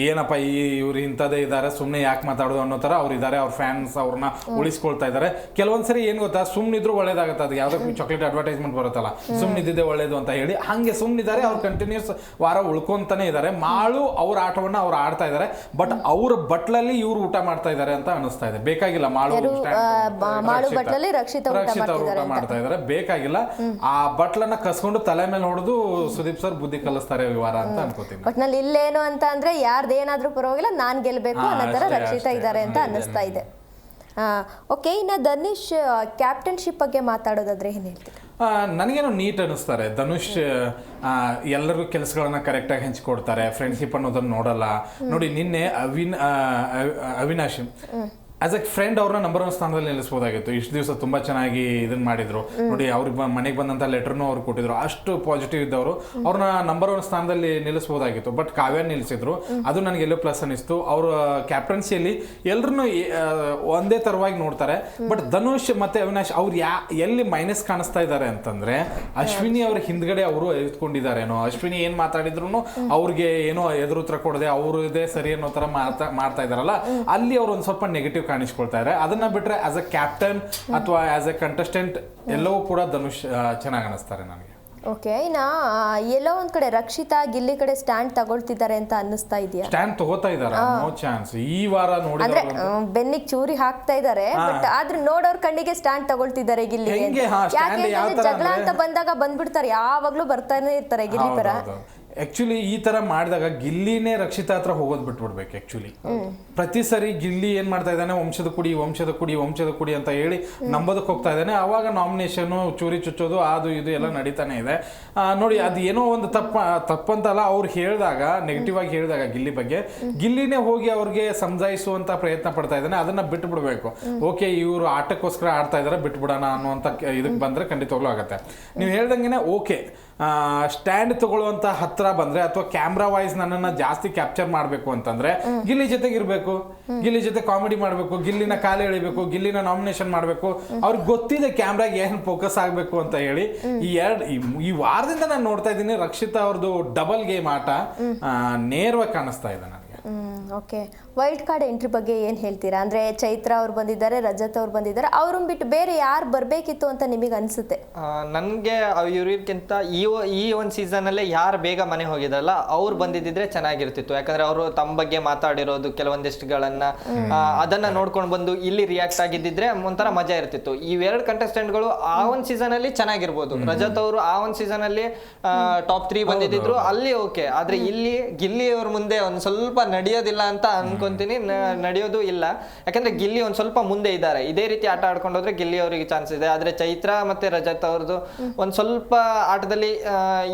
ಏನಪ್ಪ ಇವ್ರು ಇಂಥದ್ದೇ ಇದ್ದಾರೆ, ಸುಮ್ನೆ ಯಾಕೆ ಮಾತಾಡೋದು ಅನ್ನೋ ತರ ಅವ್ರು ಇದ್ದಾರೆ. ಅವ್ರ ಫ್ಯಾನ್ಸ್ ಅವ್ರನ್ನ ಉಳಿಸ್ಕೊಳ್ತಾ ಇದ್ದಾರೆ. ಕೆಲವೊಂದ್ಸರಿ ಏನ್ ಗೊತ್ತಾ, ಸುಮ್ನಿದ್ರು ಒಳ್ಳೇದಾಗತ್ತೆ. ಅದು ಯಾವ್ದಕ್ಕೂ ಚಾಕ್ಲೇಟ್ ಅಡ್ವರ್ಟೈಸ್ಮೆಂಟ್ ಬರುತ್ತಲ್ಲ, ಸುಮ್ನಿದ್ದಿದ್ದೆ ಒಳ್ಳೇದು ಅಂತ ಹೇಳಿ ಹಂಗೆ ಸುಮ್ನಿದ್ದಾರೆ. ಅವ್ರು ಕಂಟಿನ್ಯೂಸ್ ವಾರ ಉಳ್ಕೊಂತಾನೆ ಇದ್ದಾರೆ. ಮಾಳು ಅವ್ರ ಆಟವನ್ನ ಅವ್ರು ಆಡ್ತಾ ಇದ್ದಾರೆ, ಬಟ್ ಅವ್ರ ಬಟ್ಲಲ್ಲಿ ಇವ್ರು ಊಟ ಮಾಡ್ತಾ ಇದ್ದಾರೆ ಅಂತ ಅನಿಸ್ತಾ ಇದೆ. ಬೇಕಾಗಿಲ್ಲ ಮಾಳು ಬಟ್ಲಲ್ಲಿ ರಕ್ಷಿತಾ ಊಟ ಮಾಡ್ತಾ ಇದ್ದಾರೆ, ಬೇಕಾಗಿಲ್ಲ. ಆ ಬಟ್ಲನ್ನ ಕಸ್ಕೊಂಡು ತಲೆ ಮೇಲೆ ಹೊಡೆದು ಸುದೀಪ್ ಸರ್ ಬುದ್ಧಿ ಕಲಿಸ್ತಾರೆ ಈ ವಾರ ಅಂತ ಅನ್ಕೋತೀನಿ. ಒಟ್ನಲ್ಲಿ ಇಲ್ಲೇನು ಅಂತ ಅಂದ್ರೆ ಯಾರ್ದೇನಾದ್ರೂ ಪರವಾಗಿಲ್ಲ, ನಾನ್ ಗೆಲ್ಬೇಕು ಅನ್ನೋ ತರ ರಕ್ಷಿತಾ ಇದ್ದಾರೆ ಅಂತ ಅನ್ನಿಸ್ತಾ ಇದೆ. ಓಕೆ, ಇನ್ನ ಧನುಷ್ ಕ್ಯಾಪ್ಟನ್ಶಿಪ್ ಬಗ್ಗೆ ಮಾತಾಡೋದಾದ್ರೆ ಏನ್ ಹೇಳ್ತೀರಾ? ನನಗೇನೋ ನೀಟ್ ಅನ್ನಿಸ್ತಾರೆ. ಧನುಷ್ ಎಲ್ಲರಿಗೂ ಕೆಲಸಗಳನ್ನ ಕರೆಕ್ಟಾಗಿ ಹಂಚಿಕೊಡ್ತಾರೆ, ಫ್ರೆಂಡ್ಶಿಪ್ ಅನ್ನೋದನ್ನ ನೋಡಲ್ಲ. ನೋಡಿ ನಿನ್ನೆ ಅವಿನಾಶ್ ಆಸ್ ಎ ಫ್ರೆಂಡ್ ಅವ್ರನ್ನ ನಂಬರ್ 1 ಸ್ಥಾನದಲ್ಲಿ ನಿಲ್ಲಿಸಬಹುದಾಗಿತ್ತು. ಇಷ್ಟು ದಿವಸ ತುಂಬಾ ಚೆನ್ನಾಗಿ ಇದನ್ನ ಮಾಡಿದ್ರು. ನೋಡಿ ಅವ್ರಿಗೆ ಮನೆಗೆ ಬಂದಂತ ಲೆಟರ್ನು ಅವ್ರು ಕೊಟ್ಟಿದ್ರು. ಅಷ್ಟು ಪಾಸಿಟಿವ್ ಇದ್ದವರು ಅವ್ರನ್ನ ನಂಬರ್ 1 ಸ್ಥಾನದಲ್ಲಿ ನಿಲ್ಲಿಸಬಹುದಾಗಿತ್ತು. ಬಟ್ ಕಾವ್ಯ ನಿಲ್ಲಿಸಿದ್ರು, ಅದು ನನಗೆ ಎಲ್ಲೋ ಪ್ಲಸ್ ಅನಿಸ್ತು. ಅವ್ರ ಕ್ಯಾಪ್ಟನ್ಸಿಯಲ್ಲಿ ಎಲ್ಲರನ್ನು ಒಂದೇ ತರವಾಗಿ ನೋಡ್ತಾರೆ. ಬಟ್ ಧನುಷ್ ಮತ್ತೆ ಅವಿನಾಶ್ ಅವ್ರು ಎಲ್ಲಿ ಮೈನಸ್ ಕಾಣಿಸ್ತಾ ಇದ್ದಾರೆ ಅಂತಂದ್ರೆ, ಅಶ್ವಿನಿ ಅವ್ರ ಹಿಂದ್ಗಡೆ ಅವರು ಎತ್ಕೊಂಡಿದ್ದಾರೇನೋ. ಅಶ್ವಿನಿ ಏನ್ ಮಾತಾಡಿದ್ರು ಅವ್ರಿಗೆ ಏನೋ ಎದುರು ಉತ್ತರ ಕೊಡದೆ ಅವ್ರದೇ ಸರಿ ಅನ್ನೋ ತರ ಮಾಡ್ತಾ ಇದಾರಲ್ಲ, ಅಲ್ಲಿ ಅವ್ರು ಒಂದ್ ಸ್ವಲ್ಪ ನೆಗೆಟಿವ್ ಕಾಣಿಸ್ಕೊಳ್ತಾ ಇದ್ದಾರೆ. ಅದನ್ನ ಬಿಟ್ರೆ ಆಸ್ ಎ ಕ್ಯಾಪ್ಟನ್ ಅಥವಾ ಆಸ್ ಎ ಕಂಟೆಸ್ಟೆಂಟ್ ಎಲ್ಲವೂ ಕೂಡ ಧನುಷ್ ಚೆನ್ನಾಗಿ ಅನಿಸ್ತಾರೆ ನನಗೆ. ಓಕೆ, ಇನ್ನ ಎಲ್ಲೋ ಒಂದ್ ಕಡೆ ರಕ್ಷಿತಾ ಗಿಲ್ಲಿ ಕಡೆ ಸ್ಟ್ಯಾಂಡ್ ತಗೊಳ್ತಿದ್ದಾರೆ ಅಂತ ಅನ್ನಿಸ್ತಾ ಇದೆಯಾ? ಸ್ಟ್ಯಾಂಡ್ ತಗೋತಾ ಇದ್ದಾರೆ, ನೋ ಚಾನ್ಸ್. ಈ ವಾರ ಅಂದ್ರೆ ಬೆನ್ನಿಗೆ ಚೂರಿ ಹಾಕ್ತಾ ಇದ್ದಾರೆ, ಬಟ್ ಆದ್ರೆ ನೋಡೋರ್ ಕಣ್ಣಿಗೆ ಸ್ಟ್ಯಾಂಡ್ ತಗೊಳ್ತಿದ್ದಾರೆ ಗಿಲ್ಲಿ. ಜಗಳ ಅಂತ ಬಂದಾಗ ಬಂದ್ಬಿಡ್ತಾರೆ, ಯಾವಾಗ್ಲೂ ಬರ್ತಾನೆ ಇರ್ತಾರೆ ಗಿಲ್ಲಿ ಪರ. ಆಕ್ಚುಲಿ ಈ ತರ ಮಾಡಿದಾಗ ಗಿಲ್ಲಿನೇ ರಕ್ಷಿತಾ ಹತ್ರ ಹೋಗೋದ್ ಬಿಟ್ಬಿಡ್ಬೇಕು. ಆಕ್ಚುಲಿ ಪ್ರತಿ ಸರಿ ಗಿಲ್ಲಿ ಏನ್ ಮಾಡ್ತಾ ಇದ್ದಾನೆ, ವಂಶದ ಕುಡಿ ಅಂತ ಹೇಳಿ ನಂಬೋದಕ್ಕೆ ಹೋಗ್ತಾ ಇದ್ದಾನೆ. ಅವಾಗ ನಾಮಿನೇಷನ್ ಚೂರಿ ಚುಚ್ಚೋದು ಅದು ಇದು ಎಲ್ಲ ನಡೀತಾನೆ ಇದೆ. ನೋಡಿ, ಅದು ಏನೋ ಒಂದು ತಪ್ಪಂತಲ್ಲ. ಅವ್ರು ಹೇಳಿದಾಗ ನೆಗೆಟಿವ್ ಆಗಿ ಹೇಳಿದಾಗ ಗಿಲ್ಲಿ ಬಗ್ಗೆ, ಗಿಲ್ಲಿನೇ ಹೋಗಿ ಅವ್ರಿಗೆ ಸಮಜಾಯಿಸುವಂತ ಪ್ರಯತ್ನ ಪಡ್ತಾ ಇದ್ದಾನೆ. ಅದನ್ನ ಬಿಟ್ಟು ಬಿಡ್ಬೇಕು. ಓಕೆ, ಇವರು ಆಟಕ್ಕೋಸ್ಕರ ಆಡ್ತಾ ಇದಾರೆ, ಬಿಟ್ಬಿಡೋಣ ಅನ್ನುವಂತ ಇದಕ್ಕೆ ಬಂದ್ರೆ ಖಂಡಿತವಾಗ್ಲೂ ಆಗತ್ತೆ. ನೀವು ಹೇಳ್ದಂಗೆನೆ ಓಕೆ, ಸ್ಟ್ಯಾಂಡ್ ತಗೊಳ್ಳುವಂತ ಹತ್ರ ಬಂದ್ರೆ ಅಥವಾ ಕ್ಯಾಮ್ರಾ ವಾಯ್ಸ್ ನನ್ನನ್ನ ಜಾಸ್ತಿ ಕ್ಯಾಪ್ಚರ್ ಮಾಡ್ಬೇಕು ಅಂತಂದ್ರೆ ಗಿಲ್ಲಿ ಜೊತೆಗೆ ಇರ್ಬೇಕು, ಗಿಲ್ಲಿ ಜೊತೆ ಕಾಮಿಡಿ ಮಾಡ್ಬೇಕು, ಗಿಲ್ಲಿನ ಕಾಲು ಎಳಿಬೇಕು, ಗಿಲ್ಲಿನ ನಾಮಿನೇಷನ್ ಮಾಡ್ಬೇಕು. ಅವ್ರಿಗೆ ಗೊತ್ತಿದೆ ಕ್ಯಾಮ್ರಾಗೆ ಏನ್ ಫೋಕಸ್ ಆಗ್ಬೇಕು ಅಂತ ಹೇಳಿ. ಈ ವಾರದಿಂದ ನಾನು ನೋಡ್ತಾ ಇದ್ದೀನಿ ರಕ್ಷಿತಾ ಅವ್ರದ್ದು ಡಬಲ್ ಗೇಮ್ ಆಟ ನೇರವಾಗಿ ಕಾಣಿಸ್ತಾ ಇದೆ ನನಗೆ. ಓಕೆ, ವೈಲ್ಡ್ ಕಾರ್ಡ್ ಎಂಟ್ರಿ ಬಗ್ಗೆ ಏನ್ ಹೇಳ್ತೀರಾ? ಅಂದ್ರೆ ಚೈತ್ರ ಅವ್ರು ಬಂದಿದ್ದಾರೆ, ರಜತ್ ಅವ್ರು ಬಂದಿದ್ದಾರೆ, ಅವ್ರನ್ನ ಬಿಟ್ಟು ಬೇರೆ ಯಾರು ಬರ್ಬೇಕಿತ್ತು ಅಂತ ನಿಮಗೆ ಅನ್ಸುತ್ತೆ? ನನ್ಗೆ ಇವ್ರಿಗಿಂತ ಈ ಒಂದು ಸೀಸನ್ ಅಲ್ಲೇ ಯಾರು ಬೇಗ ಮನೆ ಹೋಗಿದಲ್ಲ ಅವ್ರು ಬಂದಿದ್ರೆ ಚೆನ್ನಾಗಿರ್ತಿತ್ತು. ಯಾಕಂದ್ರೆ ಅವರು ತಮ್ಮ ಬಗ್ಗೆ ಮಾತಾಡಿರೋದು ಕೆಲವೊಂದಿಷ್ಟುಗಳನ್ನ ಅದನ್ನ ನೋಡ್ಕೊಂಡು ಬಂದು ಇಲ್ಲಿ ರಿಯಾಕ್ಟ್ ಆಗಿದ್ದಿದ್ರೆ ಒಂಥರ ಮಜಾ ಇರ್ತಿತ್ತು. ಇವೆರಡು ಕಂಟೆಸ್ಟೆಂಟ್ಗಳು ಆ ಒಂದು ಸೀಸನ್ ಅಲ್ಲಿ ಚೆನ್ನಾಗಿರ್ಬೋದು. ರಜತ್ ಅವರು ಆ ಒಂದು ಸೀಸನ್ ಅಲ್ಲಿ ಟಾಪ್ 3 ಬಂದಿದ್ರು, ಅಲ್ಲಿ ಓಕೆ. ಆದ್ರೆ ಇಲ್ಲಿ ಗಿಲ್ಲಿ ಅವ್ರ ಮುಂದೆ ಒಂದ್ ಸ್ವಲ್ಪ ನಡೆಯೋದಿಲ್ಲ ಅಂತ ಅನ್ಕೋ ಅನ್ಕೊಂತೀನಿ, ನಡೆಯೋದು ಇಲ್ಲ. ಯಾಕಂದ್ರೆ ಗಿಲ್ಲಿ ಒಂದ್ ಸ್ವಲ್ಪ ಮುಂದೆ ಇದ್ದಾರೆ. ಇದೇ ರೀತಿ ಆಟ ಆಡ್ಕೊಂಡು ಹೋದ್ರೆ ಗಿಲ್ಲಿ ಅವರಿಗೆ ಚಾನ್ಸ್ ಇದೆ. ಆದ್ರೆ ಚೈತ್ರ ಮತ್ತೆ ರಜತ್ ಅವ್ರದ್ದು ಒಂದ್ ಸ್ವಲ್ಪ ಆಟದಲ್ಲಿ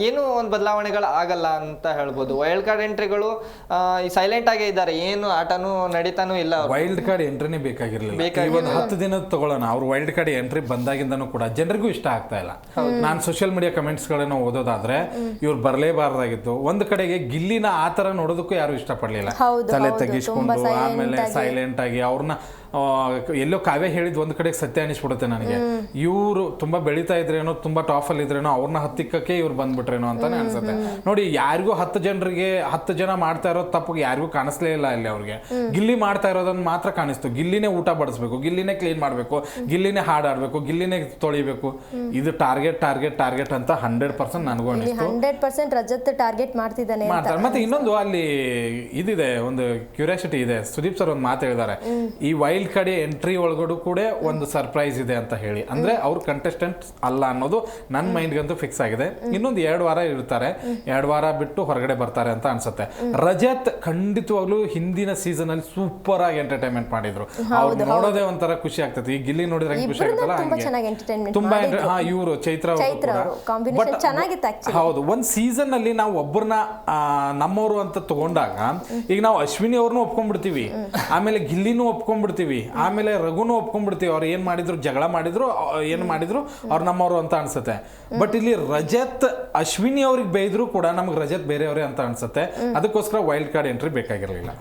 ಏನು ಒಂದ್ ಬದಲಾವಣೆಗಳು ಆಗಲ್ಲ ಅಂತ ಹೇಳ್ಬೋದು. ವೈಲ್ಡ್ ಕಾರ್ಡ್ ಎಂಟ್ರಿಗಳು ಸೈಲೆಂಟ್ ಆಗೇ ಇದ್ದಾರೆ, ಏನು ಆಟನೂ ನಡೀತಾನೂ ಇಲ್ಲ. ವೈಲ್ಡ್ ಕಾರ್ಡ್ ಎಂಟ್ರಿನೇ ಬೇಕಾಗಿರ್ಲಿಲ್ಲ. ಒಂದು 10 ದಿನದ ತಗೊಳ್ಳೋಣ, ಅವ್ರು ವೈಲ್ಡ್ ಕಾರ್ಡ್ ಎಂಟ್ರಿ ಬಂದಾಗಿಂದನೂ ಕೂಡ ಜನರಿಗೂ ಇಷ್ಟ ಆಗ್ತಾ ಇಲ್ಲ. ನಾನು ಸೋಷಿಯಲ್ ಮೀಡಿಯಾ ಕಮೆಂಟ್ಸ್ ಗಳನ್ನ ಓದೋದಾದ್ರೆ ಇವ್ರು ಬರಲೇಬಾರ್ದಾಗಿತ್ತು. ಒಂದ್ ಕಡೆಗೆ ಗಿಲ್ಲಿನ ಆತರ ನೋಡೋದಕ್ಕೂ ಯಾರು ಇಷ್ಟಪಡ್ಲಿಲ್ಲ. ತಲೆ ತೆಗಿಸ್ಕೊಂಡು ಆಮೇಲೆ ಸೈಲೆಂಟ್ ಆಗಿ ಅವ್ರನ್ನ ಎಲ್ಲೋ ಕಾವ್ಯ ಹೇಳಿದ್ ಒಂದ್ ಕಡೆ ಸತ್ಯ ಅನಿಸ್ಬಿಡುತ್ತೆ ನನಗೆ. ಇವ್ರು ತುಂಬಾ ಬೆಳೀತಾ ಇದ್ರೇನೋ, ತುಂಬಾ ಟಾಪ್ ಅಲ್ಲಿ ಇದ್ರೇನೋ, ಅವ್ರನ್ನ ಹತ್ತಿಕ್ಕಕ್ಕೆ ಇವ್ರು ಬಂದ್ಬಿಟ್ರೇನೋ ಅಂತಾನೆ ಅನ್ಸುತ್ತೆ. ನೋಡಿ, ಯಾರಿಗೂ 10 ಜನ ಮಾಡ್ತಾ ಇರೋದು ತಪ್ಪು ಯಾರಿಗೂ ಕಾಣಿಸ್ಲೇ ಇಲ್ಲ ಅಲ್ಲಿ. ಅವ್ರಿಗೆ ಗಿಲ್ಲಿ ಮಾಡ್ತಾ ಇರೋದನ್ನ ಮಾತ್ರ ಕಾಣಿಸ್ತು. ಗಿಲ್ಲಿನೇ ಊಟ ಬಡಿಸ್ಬೇಕು, ಗಿಲ್ಲಿನೇ ಕ್ಲೀನ್ ಮಾಡ್ಬೇಕು, ಗಿಲ್ಲಿನೇ ಹಾಡಾಡ್ಬೇಕು, ಗಿಲ್ಲಿನೇ ತೊಳಿಬೇಕು. ಇದು ಟಾರ್ಗೆಟ್ ಅಂತ 100% ನನಗೂ ಅನಿಸ್ತು. 100% ರಜತ್ ಟಾರ್ಗೆಟ್ ಮಾಡ್ತಿದ್ದಾನೆ ಮಾಡ್ತಾರೆ. ಮತ್ತೆ ಇನ್ನೊಂದು ಅಲ್ಲಿ ಇದಿದೆ, ಒಂದು ಕ್ಯೂರಿಯಾಸಿಟಿ ಇದೆ. ಸುದೀಪ್ ಸರ್ ಒಂದು ಮಾತು ಹೇಳಿದ್ದಾರೆ, ಈ ವೈಲ್ಡ್ ಕಾರ್ಡ್ ಎಂಟ್ರಿ ಒಳಗಡೆ ಕೂಡ ಒಂದು ಸರ್ಪ್ರೈಸ್ ಇದೆ ಅಂತ ಹೇಳಿ. ಅಂದ್ರೆ ಅವ್ರು ಕಂಟೆಸ್ಟೆಂಟ್ ಅಲ್ಲ ಅನ್ನೋದು ನನ್ನ ಮೈಂಡ್ಗಂತೂ ಫಿಕ್ಸ್ ಆಗಿದೆ. ಇನ್ನೊಂದು 2 ವಾರ ಇರ್ತಾರೆ, 2 ವಾರ ಬಿಟ್ಟು ಹೊರಗಡೆ ಬರ್ತಾರೆ ಅಂತ ಅನ್ಸುತ್ತೆ. ರಜತ್ ಖಂಡಿತವಾಗ್ಲೂ ಹಿಂದಿನ ಸೀಸನ್ ಅಲ್ಲಿ ಸೂಪರ್ ಆಗಿ ಎಂಟರ್ಟೈನ್ಮೆಂಟ್ ಮಾಡಿದ್ರು. ಅವ್ರು ನೋಡೋದೇ ಒಂಥರ ಖುಷಿ ಆಗ್ತದೆ. ಈ ಗಿಲ್ಲಿ ನೋಡಿದ್ರೆ ಖುಷಿ ಆಗುತ್ತಲ್ಲ, ತುಂಬಾ ಇವರು ಚೈತ್ರ ಹೌದು. ಒಂದ್ ಸೀಸನ್ ಅಲ್ಲಿ ನಾವು ಒಬ್ಬರನ್ನ ನಮ್ಮವರು ಅಂತ ತಗೊಂಡಾಗ, ಈಗ ನಾವು ಅಶ್ವಿನಿ ಅವ್ರನ್ನೂ ಒಪ್ಕೊಂಡ್ಬಿಡ್ತೀವಿ, ಆಮೇಲೆ ಗಿಲ್ಲಿನೂ ಒಪ್ಕೊಂಡ್ಬಿಡ್ತೀವಿ, ಆಮೇಲೆ ರಘುನೂ ಒಪ್ಕೊಂಡ್ಬಿಡ್ತೀವಿ. ಅವ್ರು ಏನ್ ಮಾಡಿದ್ರು, ಜಗಳ ಮಾಡಿದ್ರು, ಏನ್ ಮಾಡಿದ್ರು ಅವ್ರು ನಮ್ಮವರು ಅಂತ ಅನ್ಸುತ್ತೆ. ಬಟ್ ಇಲ್ಲಿ ರಜತ್ ಅಶ್ವಿನಿ ಅವ್ರಿಗೆ ಬೈದ್ರು ಕೂಡ ನಮ್ಗೆ ರಜತ್ ಬೇರೆಯವ್ರೆ ಅಂತ ಅನ್ಸುತ್ತೆ. ಅದಕ್ಕೋಸ್ಕರ ವೈಲ್ಡ್ ಕಾರ್ಡ್ ಎಂಟ್ರಿ ಬೇಕಾಗಿರ್ಲಿಲ್ಲ.